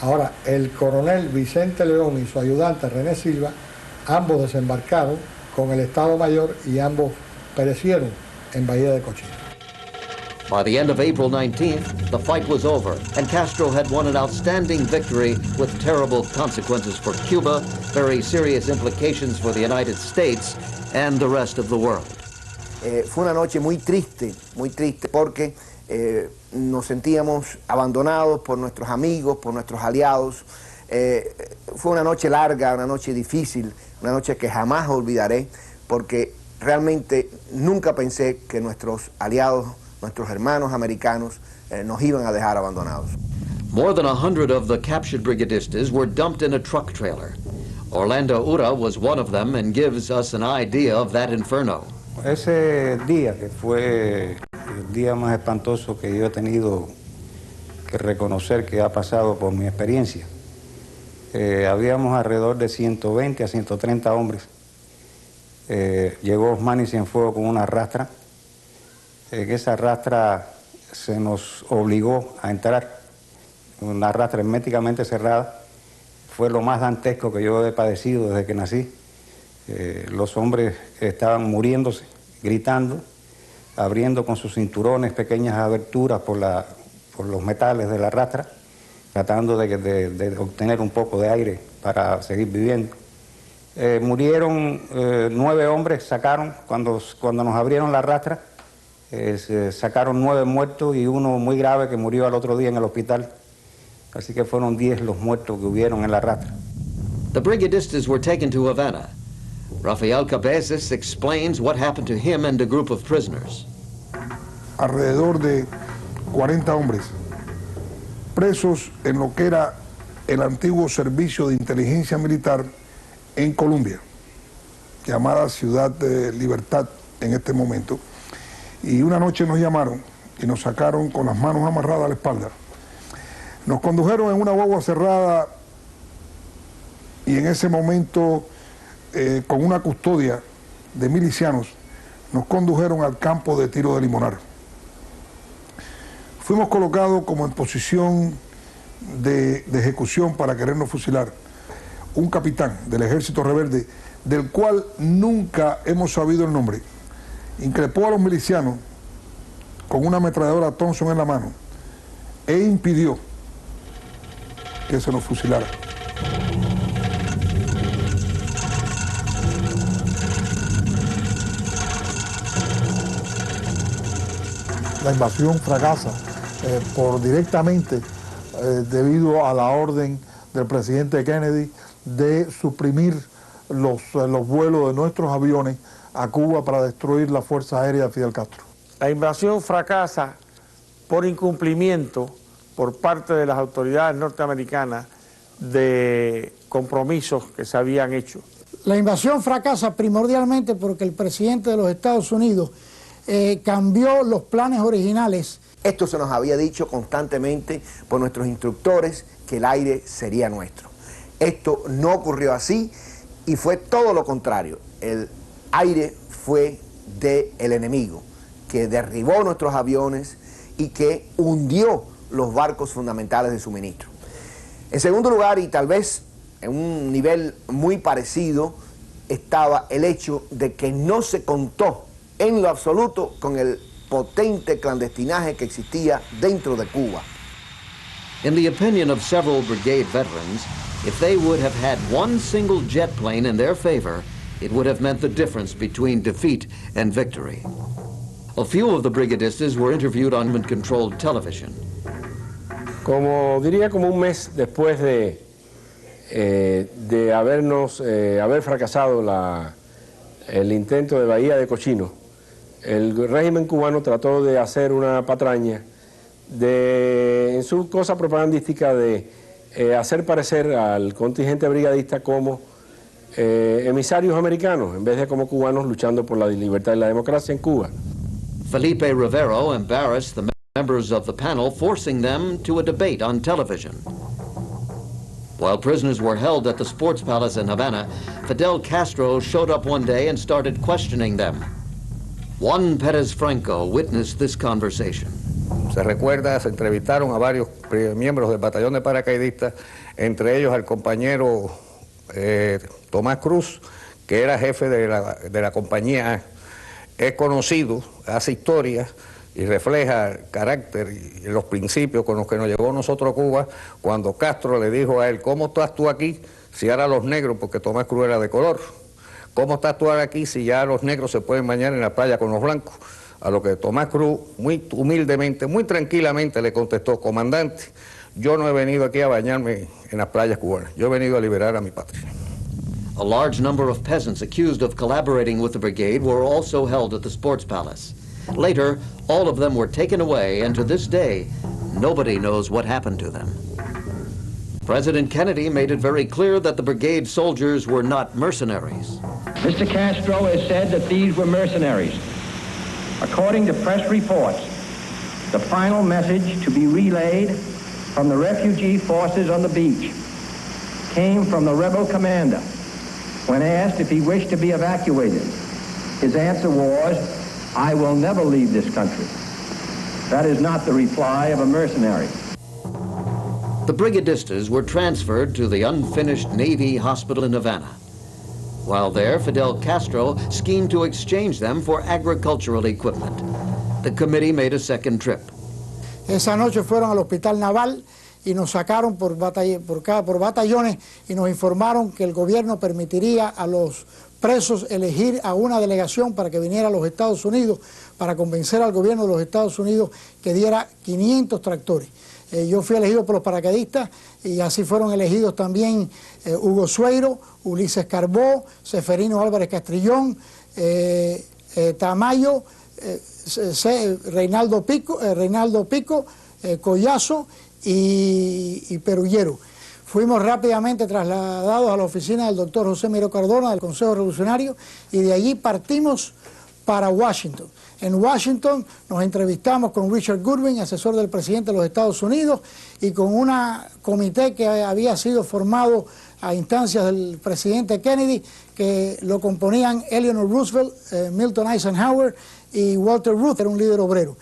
Ahora, el coronel Vicente León y su ayudante René Silva, ambos desembarcaron con el Estado Mayor y ambos perecieron en Bahía de Cochino. By the end of April 19th, the fight was over, and Castro had won an outstanding victory with terrible consequences for Cuba, very serious implications for the United States and the rest of the world. Fue una noche muy triste porque nos sentíamos abandonados por nuestros amigos, por nuestros aliados. Fue una noche larga, una noche difícil, una noche que jamás olvidaré, porque realmente nunca pensé que nuestros aliados, nuestros hermanos americanos, nos iban a dejar abandonados. More than 100 of the captured brigadistas were dumped in a truck trailer. Orlando Ura was one of them and gives us an idea of that inferno. Ese día, que fue el día más espantoso que yo he tenido que reconocer que ha pasado por mi experiencia, habíamos alrededor de 120 a 130 hombres. Llegó Osmani Cienfuegos con una rastra. En esa rastra se nos obligó a entrar, una rastra herméticamente cerrada. Fue lo más dantesco que yo he padecido desde que nací. Los hombres estaban muriéndose, gritando, abriendo con sus cinturones pequeñas aberturas por los metales de la rastra, tratando de obtener un poco de aire para seguir viviendo. Murieron 9 hombres, sacaron, cuando nos abrieron la rastra, sacaron 9 muertos y uno muy grave que murió al otro día en el hospital. Así que fueron 10 los muertos que hubieron en la rastra. The brigadistas were taken to Havana. Rafael Cabezas explains what happened to him and a group of prisoners. Alrededor de 40 hombres presos en lo que era el antiguo servicio de inteligencia militar en Colombia, llamada Ciudad de Libertad en este momento. Y una noche nos llamaron y nos sacaron con las manos amarradas a la espalda. Nos condujeron en una guagua cerrada y en ese momento, con una custodia de milicianos, nos condujeron al campo de tiro de Limonar. Fuimos colocados como en posición de ejecución para querernos fusilar. Un capitán del Ejército Rebelde, del cual nunca hemos sabido el nombre, increpó a los milicianos con una ametralladora Thompson en la mano e impidió que se nos fusilara. La invasión fracasa directamente debido a la orden del presidente Kennedy de suprimir los vuelos de nuestros aviones a Cuba para destruir la Fuerza Aérea de Fidel Castro. La invasión fracasa por incumplimiento por parte de las autoridades norteamericanas de compromisos que se habían hecho. La invasión fracasa primordialmente porque el presidente de los Estados Unidos cambió los planes originales. Esto se nos había dicho constantemente por nuestros instructores, que el aire sería nuestro. Esto no ocurrió así y fue todo lo contrario. El aire fue del enemigo, que derribó nuestros aviones y que hundió los barcos fundamentales de suministro. En segundo lugar, y tal vez en un nivel muy parecido, estaba el hecho de que no se contó en lo absoluto con el potente clandestinaje que existía dentro de Cuba. In the opinion of several brigade veterans, if they would have had one single jet plane in their favor, it would have meant the difference between defeat and victory. A few of the brigadistas were interviewed on government-controlled television. Como un mes después de haber fracasado el intento de Bahía de Cochino, el régimen cubano trató de hacer una patraña en su cosa propagandística de hacer parecer al contingente brigadista como emisarios americanos en vez de como cubanos luchando por la libertad y la democracia en Cuba. Felipe Rivero embarrassed the members of the panel, forcing them to a debate on television. While prisoners were held at the Sports Palace in Havana, Fidel Castro showed up one day and started questioning them. Juan Pérez Franco witnessed this conversation. Se recuerda, se entrevistaron a varios miembros del batallón de paracaidistas, entre ellos al compañero Tomás Cruz, que era jefe de la compañía. Es conocido, hace historia y refleja el carácter y los principios con los que nos llevó nosotros a Cuba, cuando Castro le dijo a él: ¿cómo estás tú aquí si ahora los negros, porque Tomás Cruz era de color, cómo estás tú ahora aquí si ya los negros se pueden bañar en la playa con los blancos? A lo que Tomás Cruz, muy humildemente, muy tranquilamente le contestó: comandante, yo no he venido aquí a bañarme en las playas cubanas, yo he venido a liberar a mi patria. A large number of peasants accused of collaborating with the brigade were also held at the Sports Palace. Later, all of them were taken away, and to this day, nobody knows what happened to them. President Kennedy made it very clear that the brigade soldiers were not mercenaries. Mr. Castro has said that these were mercenaries. According to press reports, the final message to be relayed from the refugee forces on the beach came from the rebel commander. When asked if he wished to be evacuated, his answer was, "I will never leave this country." That is not the reply of a mercenary. The brigadistas were transferred to the unfinished Navy hospital in Havana. While there, Fidel Castro schemed to exchange them for agricultural equipment. The committee made a second trip. Esa noche fueron al hospital naval y nos sacaron por batallones y nos informaron que el gobierno permitiría a los presos elegir a una delegación para que viniera a los Estados Unidos para convencer al gobierno de los Estados Unidos que diera 500 tractores. Yo fui elegido por los paracaidistas y así fueron elegidos también Hugo Sueiro, Ulises Carbó, Seferino Álvarez Castrillón, Tamayo, Reinaldo Pico, Collazo y Perullero. Fuimos rápidamente trasladados a la oficina del doctor José Miró Cardona del Consejo Revolucionario y de allí partimos para Washington. En Washington nos entrevistamos con Richard Goodwin, asesor del presidente de los Estados Unidos, y con un comité que había sido formado a instancias del presidente Kennedy, que lo componían Eleanor Roosevelt, Milton Eisenhower y Walter Reuther, era un líder obrero.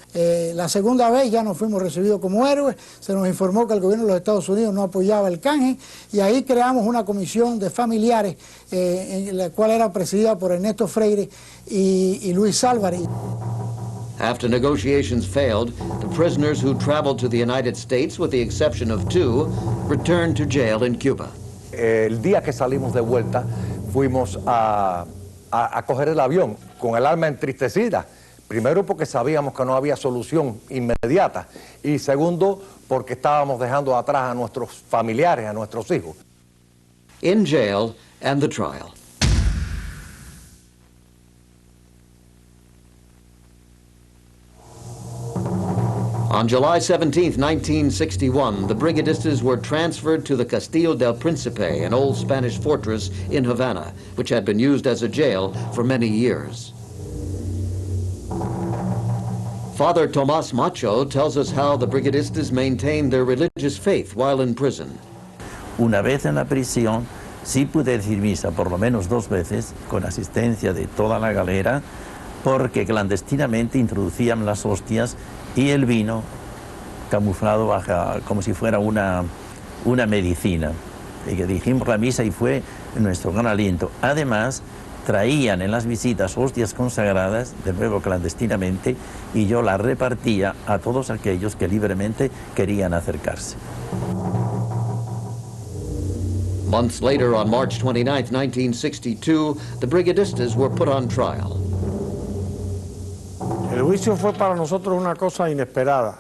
La segunda vez ya nos fuimos recibidos como héroes, se nos informó que el gobierno de los Estados Unidos no apoyaba el canje y ahí creamos una comisión de familiares, en la cual era presidida por Ernesto Freire y Luis Álvarez. After negotiations failed, the prisoners who traveled to the United States, with the exception of 2, returned to jail in Cuba. El día que salimos de vuelta, fuimos a coger el avión con el alma entristecida. Primero porque sabíamos que no había solución inmediata y segundo porque estábamos dejando atrás a nuestros familiares, a nuestros hijos. In jail and the trial. On July 17, 1961, the brigadistas were transferred to the Castillo del Príncipe, an old Spanish fortress in Havana, which had been used as a jail for many years. Father Tomás Macho tells us how the brigadistas maintained their religious faith while in prison. Una vez en la prisión, sí pude decir misa por lo menos 2 veces, con asistencia de toda la galera, porque clandestinamente introducían las hostias y el vino camuflado bajo, como si fuera una medicina. Y que dijimos la misa y fue nuestro gran aliento. Además, traían en las visitas hostias consagradas, de nuevo clandestinamente, y yo las repartía a todos aquellos que libremente querían acercarse. Months later, on March 29, 1962, the brigadistas were put on trial. El juicio fue para nosotros una cosa inesperada.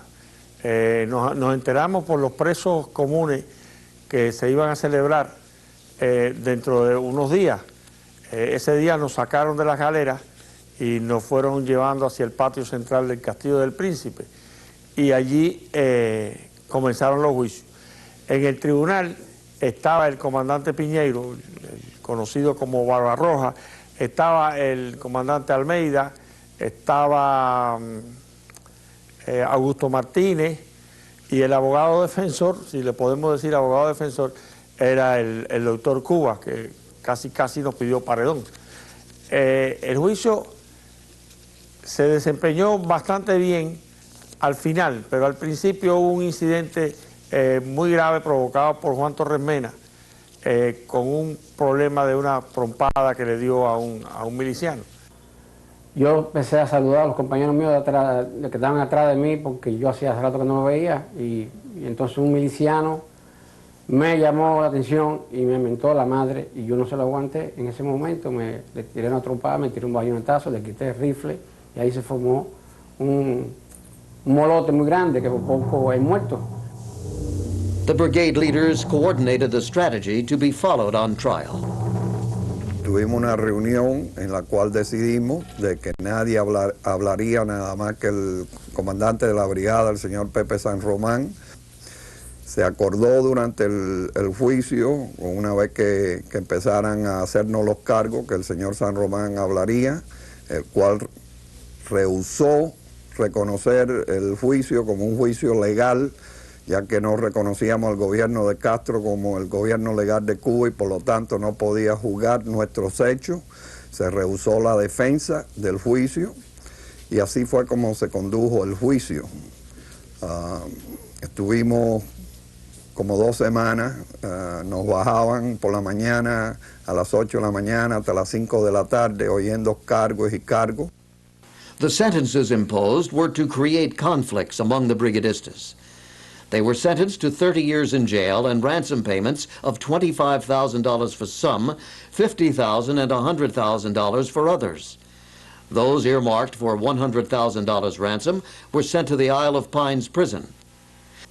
Nos enteramos por los presos comunes que se iban a celebrar dentro de unos días. Ese día nos sacaron de las galeras y nos fueron llevando hacia el patio central del Castillo del Príncipe. Y allí comenzaron los juicios. En el tribunal estaba el comandante Piñeiro, el conocido como Barbarroja, estaba el comandante Almeida, estaba Augusto Martínez, y el abogado defensor, si le podemos decir abogado defensor, era el doctor Cuba, que casi nos pidió paredón. El juicio se desempeñó bastante bien al final, pero al principio hubo un incidente muy grave provocado por Juan Torres Mena, con un problema de una trompada que le dio a un miliciano. Yo empecé a saludar a los compañeros míos que estaban atrás de mí porque yo hacía rato que no lo veía y entonces un miliciano me llamó la atención y me mentó la madre y yo no se lo aguanté. En ese momento le tiré una trompada, me tiré un bayonetazo, le quité el rifle y ahí se formó un molote muy grande que por poco he muerto. The brigade leaders coordinated the strategy to be followed on trial. Tuvimos una reunión en la cual decidimos de que nadie hablaría nada más que el comandante de la brigada, el señor Pepe San Román. Se acordó durante el juicio, una vez que empezaran a hacernos los cargos, que el señor San Román hablaría, el cual rehusó reconocer el juicio como un juicio legal, ya que no reconocíamos al gobierno de Castro como el gobierno legal de Cuba y por lo tanto no podía juzgar nuestros hechos. Se rehusó la defensa del juicio y así fue como se condujo el juicio. Estuvimos como 2 semanas, nos bajaban por la mañana a las 8 de la mañana hasta las 5 de la tarde oyendo cargos y cargos. The sentences imposed were to create conflicts among the brigadistas. They were sentenced to 30 years in jail and ransom payments of $25,000 for some, $50,000 and $100,000 for others. Those earmarked for $100,000 ransom were sent to the Isle of Pines prison.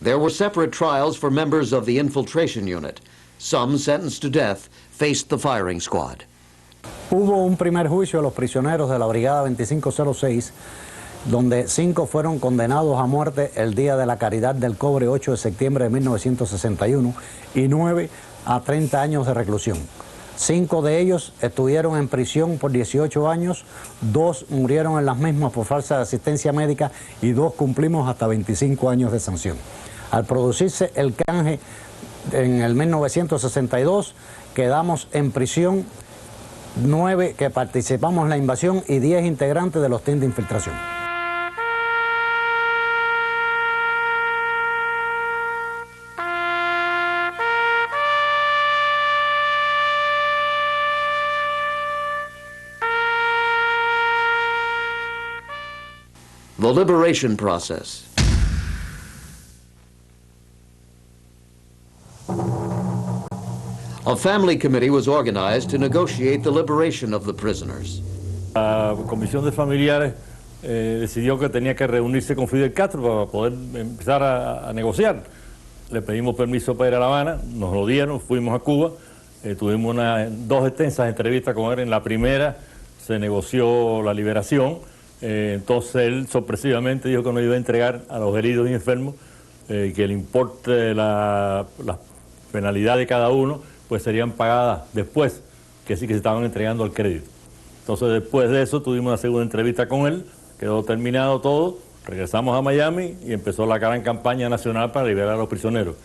There were separate trials for members of the infiltration unit. Some sentenced to death faced the firing squad. Hubo un primer juicio a los prisioneros de la Brigada 2506, donde 5 fueron condenados a muerte el día de la Caridad del Cobre, 8 de septiembre de 1961, y 9 a 30 años de reclusión. 5 de ellos estuvieron en prisión por 18 años, 2 murieron en las mismas por falta de asistencia médica y 2 cumplimos hasta 25 años de sanción. Al producirse el canje en el 1962, quedamos en prisión 9 que participamos en la invasión y 10 integrantes de los teams de infiltración. The liberation process. A family committee was organized to negotiate the liberation of the prisoners. La comisión de familiares decidió que tenía que reunirse con Fidel Castro para poder empezar a negociar. Le pedimos permiso para ir a La Habana, nos lo dieron, fuimos a Cuba, tuvimos 2 extensas entrevistas con él. En la primera se negoció la liberación. Entonces él sorpresivamente dijo que no iba a entregar a los heridos y enfermos, que el importe de la penalidad de cada uno pues serían pagadas después, que sí que se estaban entregando al crédito. Entonces después de eso tuvimos una segunda entrevista con él, quedó terminado todo, regresamos a Miami y empezó la gran campaña nacional para liberar a los prisioneros.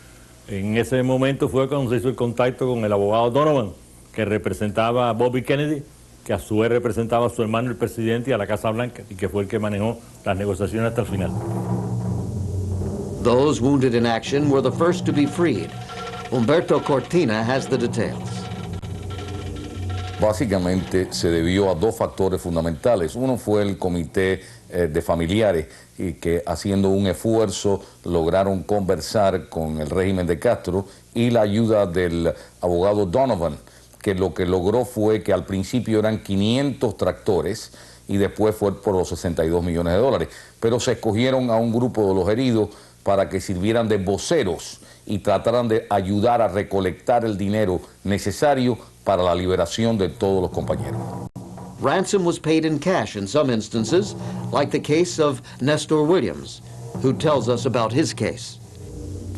En ese momento fue cuando se hizo el contacto con el abogado Donovan, que representaba a Bobby Kennedy, que a su vez representaba a su hermano el presidente y a la Casa Blanca, y que fue el que manejó las negociaciones hasta el final. Those wounded in action were the first to be freed. Humberto Cortina has the details. Básicamente se debió a dos factores fundamentales. Uno fue el comité de familiares y que haciendo un esfuerzo lograron conversar con el régimen de Castro, y la ayuda del abogado Donovan, que lo que logró fue que al principio eran 500 tractores y después fue por los 62 millones de dólares. Pero se escogieron a un grupo de los heridos para que sirvieran de voceros y trataran de ayudar a recolectar el dinero necesario para la liberación de todos los compañeros. Ransom was paid in cash in some instances, like the case of Nestor Williams, who tells us about his case.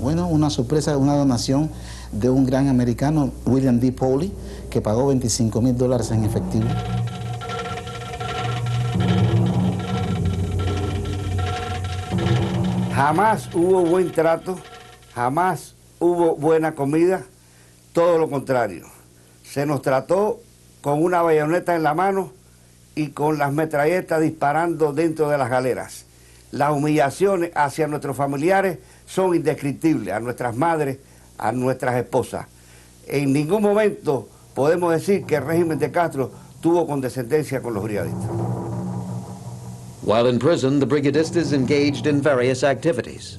Bueno, una sorpresa, una donación de un gran americano, William D. Poli, que pagó $25,000 en efectivo. Jamás hubo buen trato, jamás hubo buena comida, todo lo contrario. Se nos trató con una bayoneta en la mano y con las metralletas disparando dentro de las galeras. Las humillaciones hacia nuestros familiares son indescriptibles, a nuestras madres, a nuestras esposas. En ningún momento podemos decir que el régimen de Castro tuvo condescendencia con los brigadistas. While in prison, the brigadistas engaged in various activities.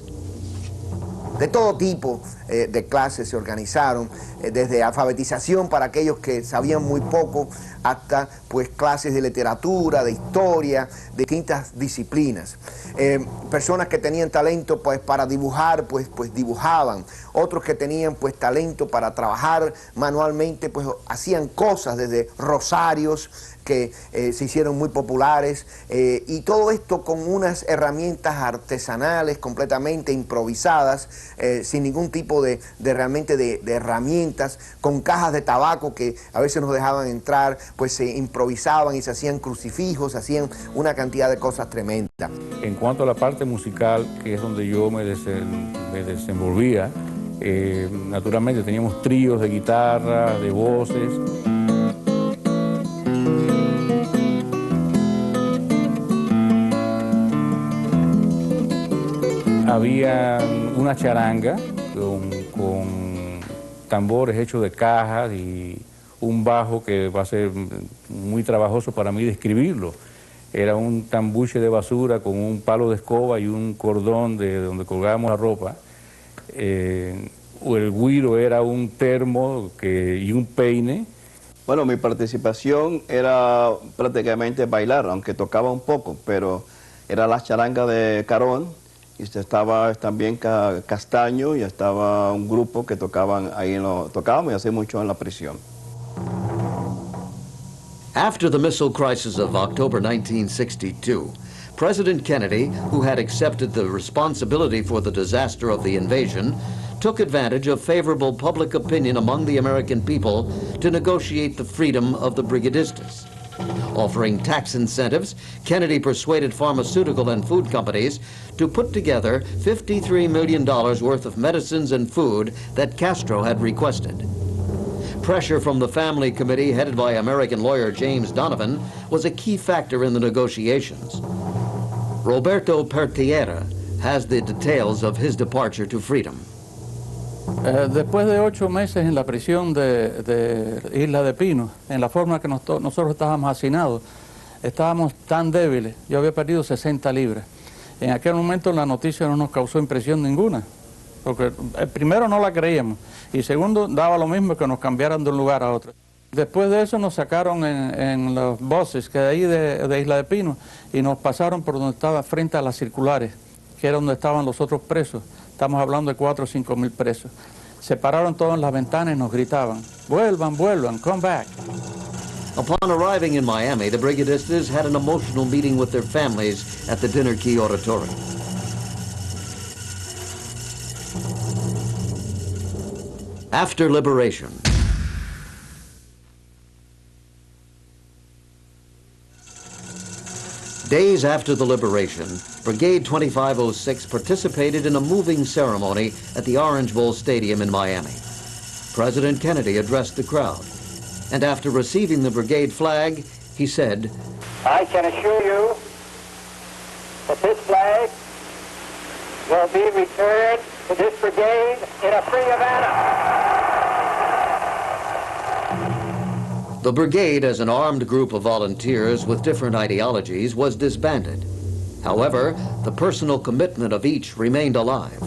De todo tipo de clases se organizaron, desde alfabetización para aquellos que sabían muy poco, hasta pues clases de literatura, de historia, de distintas disciplinas. Personas que tenían talento pues para dibujar, pues dibujaban. Otros que tenían pues talento para trabajar manualmente, pues hacían cosas, desde rosarios que se hicieron muy populares, y todo esto con unas herramientas artesanales completamente improvisadas, sin ningún tipo de herramientas, con cajas de tabaco que a veces nos dejaban entrar, pues se improvisaban y se hacían crucifijos, hacían una cantidad de cosas tremendas. En cuanto a la parte musical, que es donde yo me desenvolvía, naturalmente teníamos tríos de guitarra, de voces. Había una charanga con tambores hechos de cajas y un bajo que va a ser muy trabajoso para mí describirlo. Era un tambuche de basura con un palo de escoba y un cordón de donde colgábamos la ropa. El güiro era un termo y un peine. Bueno, mi participación era prácticamente bailar, aunque tocaba un poco, pero era la charanga de Carón. Y estaba también Castaño, y estaba un grupo que tocaban ahí, tocábamos y hacía mucho en la prisión. After the missile crisis of October 1962, President Kennedy, who had accepted the responsibility for the disaster of the invasion, took advantage of favorable public opinion among the American people to negotiate the freedom of the brigadistas. Offering tax incentives, Kennedy persuaded pharmaceutical and food companies to put together $53 million worth of medicines and food that Castro had requested. Pressure from the family committee headed by American lawyer James Donovan was a key factor in the negotiations. Roberto Pertiera has the details of his departure to freedom. Después de 8 meses en la prisión de Isla de Pino, en la forma que nosotros estábamos hacinados, estábamos tan débiles. Yo había perdido 60 libras. En aquel momento la noticia no nos causó impresión ninguna, porque primero no la creíamos, y segundo daba lo mismo que nos cambiaran de un lugar a otro. Después de eso nos sacaron en los buses que de ahí de Isla de Pino, y nos pasaron por donde estaba, frente a las circulares, que era donde estaban los otros presos. Estamos hablando de 4 o 5 mil presos. Se pararon todos en las ventanas y nos gritaban, vuelvan, vuelvan, come back. Upon arriving in Miami, the brigadistas had an emotional meeting with their families at the Dinner Key Auditorium. After liberation, days after the liberation, Brigade 2506 participated in a moving ceremony at the Orange Bowl Stadium in Miami. President Kennedy addressed the crowd, and after receiving the brigade flag, he said, I can assure you that this flag will be returned to this brigade in a free Havana. The brigade, as an armed group of volunteers with different ideologies, was disbanded. However, the personal commitment of each remained alive.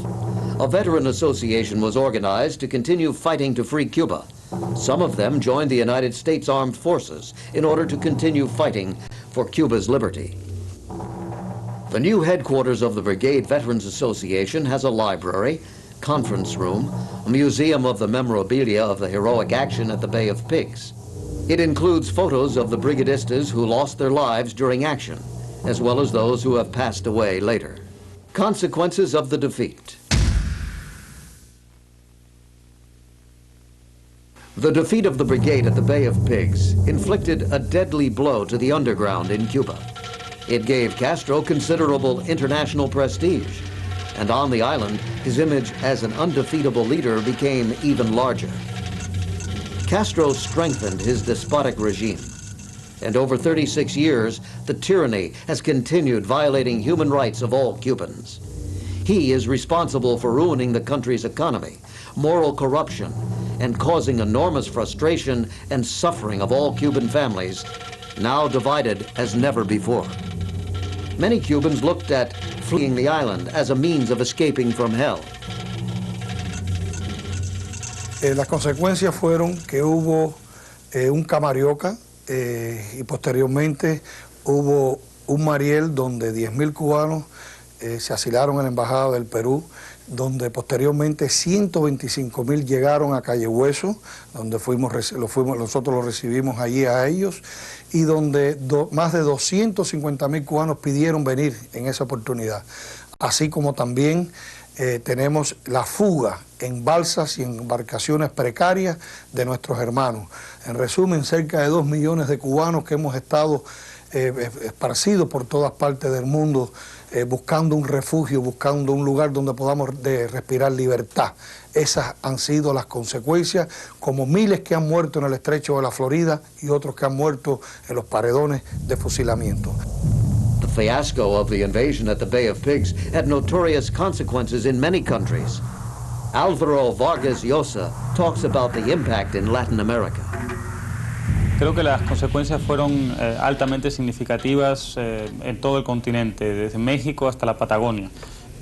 A veteran association was organized to continue fighting to free Cuba. Some of them joined the United States Armed Forces in order to continue fighting for Cuba's liberty. The new headquarters of the Brigade Veterans Association has a library, conference room, a museum of the memorabilia of the heroic action at the Bay of Pigs. It includes photos of the brigadistas who lost their lives during action, as well as those who have passed away later. Consequences of the defeat. The defeat of the brigade at the Bay of Pigs inflicted a deadly blow to the underground in Cuba. It gave Castro considerable international prestige, and on the island, his image as an undefeatable leader became even larger. Castro strengthened his despotic regime, and over 36 years, the tyranny has continued violating human rights of all Cubans. He is responsible for ruining the country's economy, moral corruption, and causing enormous frustration and suffering of all Cuban families, now divided as never before. Many Cubans looked at fleeing the island as a means of escaping from hell. Las consecuencias fueron que hubo un Camarioca y posteriormente hubo un Mariel donde 10.000 cubanos se asilaron en la Embajada del Perú, donde posteriormente 125.000 llegaron a Calle Hueso, donde nosotros los recibimos allí a ellos, y donde más de 250.000 cubanos pidieron venir en esa oportunidad. Así como también tenemos la fuga en balsas y en embarcaciones precarias de nuestros hermanos. En resumen, cerca de 2 millones de cubanos que hemos estado esparcidos por todas partes del mundo, buscando un refugio, buscando un lugar donde podamos respirar libertad. Esas han sido las consecuencias, como miles que han muerto en el estrecho de la Florida y otros que han muerto en los paredones de fusilamiento. The fiasco of the invasion at the Bay of Pigs had notorious consequences in many countries. Álvaro Vargas Llosa talks about the impact in Latin America. Creo que las consecuencias fueron altamente significativas en todo el continente, desde México hasta la Patagonia.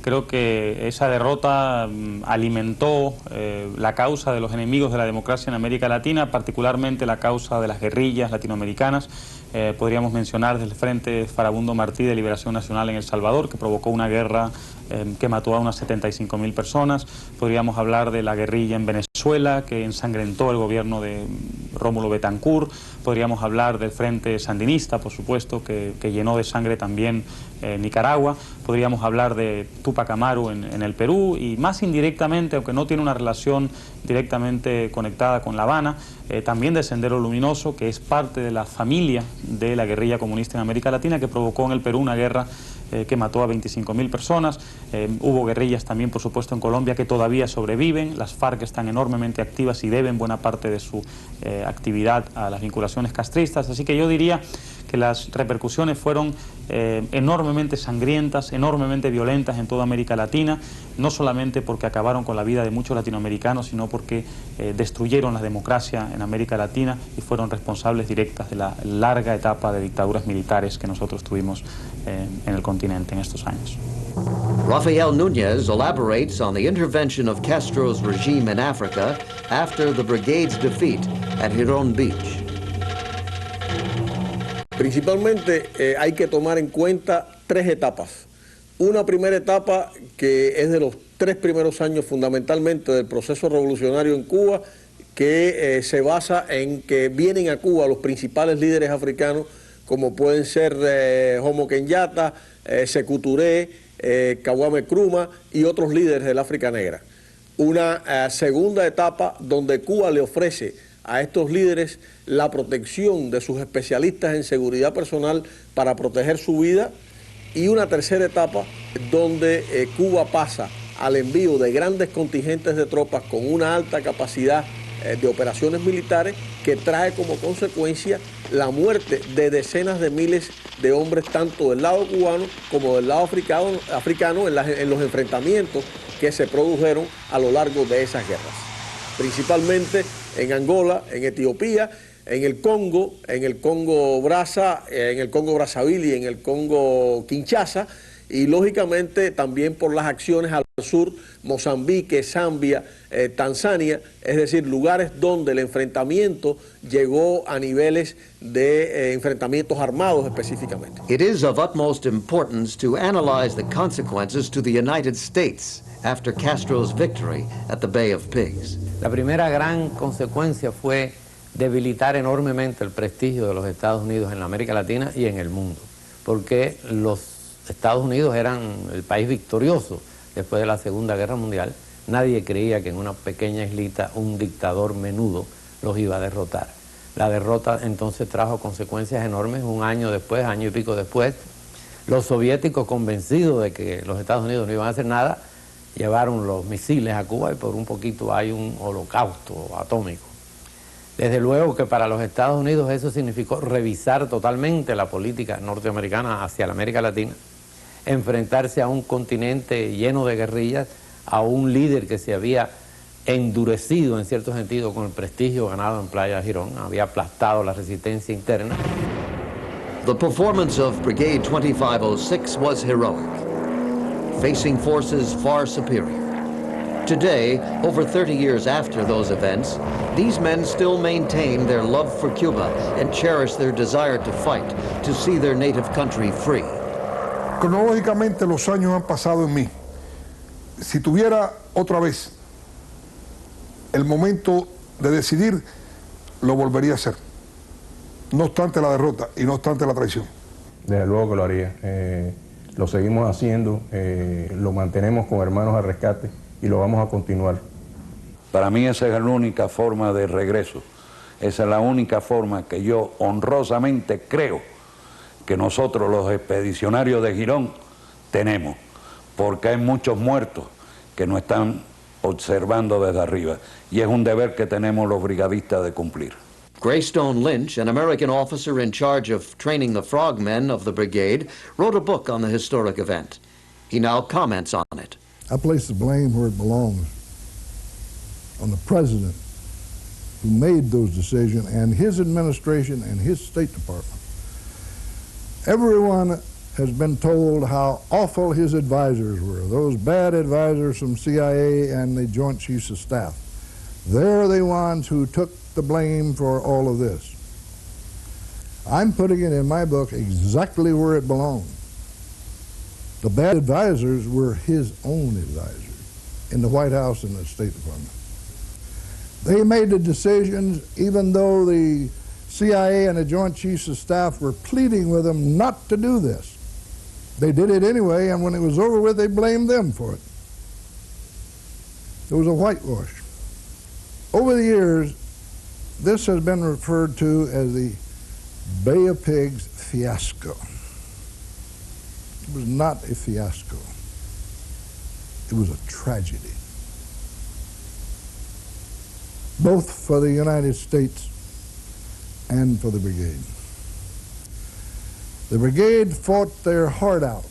Creo que esa derrota alimentó la causa de los enemigos de la democracia en América Latina, particularmente la causa de las guerrillas latinoamericanas. Podríamos mencionar desde el Frente Farabundo Martí de Liberación Nacional en El Salvador, que provocó una guerra que mató a unas 75.000 personas. Podríamos hablar de la guerrilla en Venezuela, que ensangrentó el gobierno de Rómulo Betancourt. Podríamos hablar del Frente Sandinista, por supuesto, que llenó de sangre también Nicaragua. Podríamos hablar de Túpac Amaru en el Perú, y más indirectamente, aunque no tiene una relación directamente conectada con La Habana, también de Sendero Luminoso, que es parte de la familia de la guerrilla comunista en América Latina, que provocó en el Perú una guerra que mató a 25.000 personas. Hubo guerrillas también, por supuesto, en Colombia que todavía sobreviven. Las FARC están enormemente activas y deben buena parte de su actividad a las vinculaciones castristas. Así que yo diría que las repercusiones fueron enormemente sangrientas, enormemente violentas en toda América Latina, no solamente porque acabaron con la vida de muchos latinoamericanos, sino porque destruyeron la democracia en América Latina y fueron responsables directas de la larga etapa de dictaduras militares que nosotros tuvimos en el continente en estos años. Rafael Núñez elaborates on the intervention of Castro's regime in Africa after the brigade's defeat at Girón Beach. Principalmente hay que tomar en cuenta 3 etapas. Una primera etapa que es de los 3 primeros años fundamentalmente del proceso revolucionario en Cuba, que se basa en que vienen a Cuba los principales líderes africanos, como pueden ser Jomo Kenyatta, Sékou Touré, Kwame Nkrumah y otros líderes del África Negra. Una segunda etapa donde Cuba le ofrece a estos líderes la protección de sus especialistas en seguridad personal para proteger su vida, y una tercera etapa donde Cuba pasa al envío de grandes contingentes de tropas con una alta capacidad de operaciones militares que trae como consecuencia la muerte de decenas de miles de hombres, tanto del lado cubano como del lado africano en los enfrentamientos que se produjeron a lo largo de esas guerras, principalmente en Angola, en Etiopía, en el Congo Brazzaville y en el Congo Kinshasa, y lógicamente también por las acciones al sur, Mozambique, Zambia, Tanzania, es decir, lugares donde el enfrentamiento llegó a niveles de enfrentamientos armados específicamente. It is of utmost importance to analyze the consequences to the United States after Castro's victory at the Bay of Pigs. La primera gran consecuencia fue debilitar enormemente el prestigio de los Estados Unidos en la América Latina y en el mundo, porque los Estados Unidos eran el país victorioso después de la Segunda Guerra Mundial. Nadie creía que en una pequeña islita un dictador menudo los iba a derrotar. La derrota entonces trajo consecuencias enormes. Un año después, año y pico después, los soviéticos, convencidos de que los Estados Unidos no iban a hacer nada, llevaron los misiles a Cuba y por un poquito hay un holocausto atómico. Desde luego que para los Estados Unidos eso significó revisar totalmente la política norteamericana hacia la América Latina, enfrentarse a un continente lleno de guerrillas, a un líder que se había endurecido en cierto sentido con el prestigio ganado en Playa Girón, había aplastado la resistencia interna. The performance of Brigade 2506 was heroic, facing forces far superior. Today, over 30 years after those events, these men still maintain their love for Cuba and cherish their desire to fight to see their native country free. Cronológicamente los años han pasado en mí. Si tuviera otra vez el momento de decidir, lo volvería a hacer. No obstante la derrota y no obstante la traición. Desde luego que lo haría. Lo seguimos haciendo, lo mantenemos con Hermanos al Rescate y lo vamos a continuar. Para mí esa es la única forma de regreso. Esa es la única forma que yo honrosamente creo que nosotros los expedicionarios de Girón tenemos, porque hay muchos muertos que nos están observando desde arriba y es un deber que tenemos los brigadistas de cumplir. Greystone Lynch, an American officer in charge of training the frogmen of the brigade, wrote a book on the historic event. He now comments on it. I place the blame where it belongs, on the president who made those decisions and his administration and his State Department. Everyone has been told how awful his advisors were, those bad advisors from CIA and the Joint Chiefs of Staff. They're the ones who took the blame for all of this. I'm putting it in my book exactly where it belongs. The bad advisors were his own advisors in the White House and the State Department. They made the decisions even though the CIA and the Joint Chiefs of Staff were pleading with them not to do this. They did it anyway, and when it was over with, they blamed them for it. It was a whitewash. Over the years, this has been referred to as the Bay of Pigs fiasco. It was not a fiasco. It was a tragedy, both for the United States and for the brigade. The brigade fought their heart out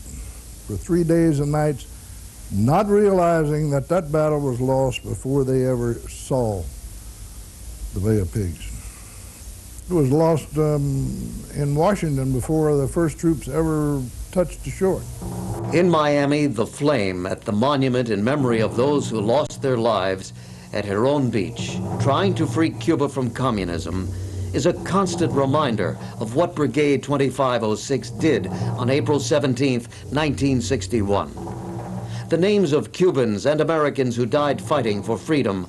for 3 days and nights, not realizing that that battle was lost before they ever saw the Bay of Pigs. It was lost in Washington before the first troops ever touched the shore. In Miami, the flame at the monument in memory of those who lost their lives at Heron Beach, trying to free Cuba from communism, is a constant reminder of what Brigade 2506 did on April 17, 1961. The names of Cubans and Americans who died fighting for freedom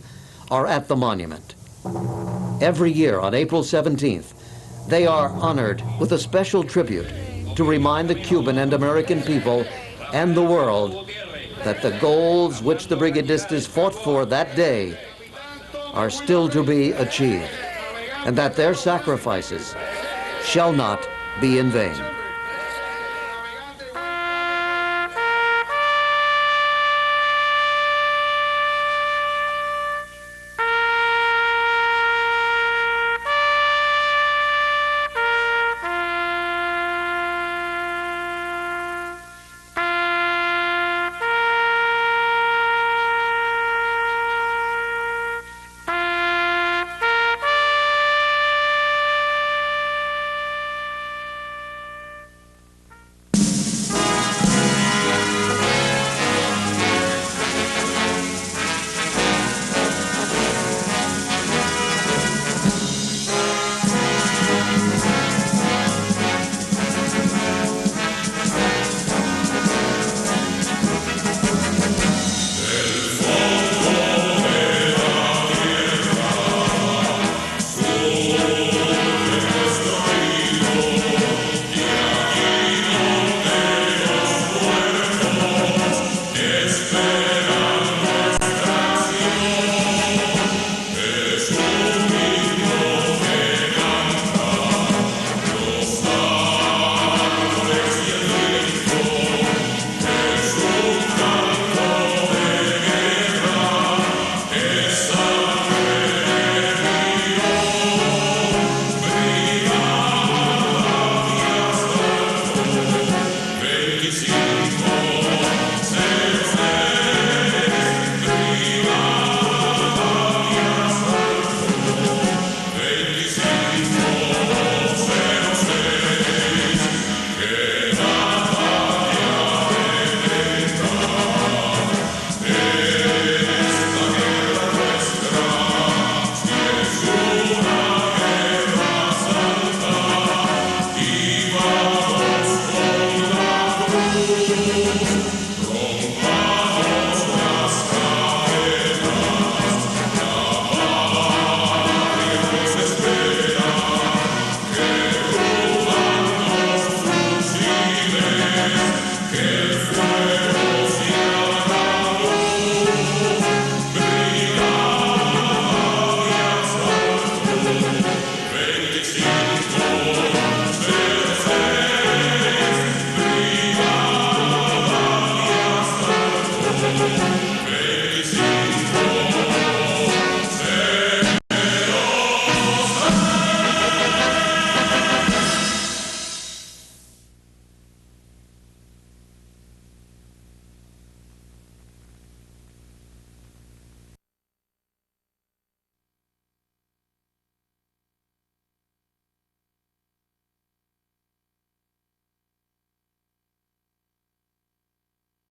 are at the monument. Every year on April 17th, they are honored with a special tribute to remind the Cuban and American people and the world that the goals which the brigadistas fought for that day are still to be achieved, and that their sacrifices shall not be in vain.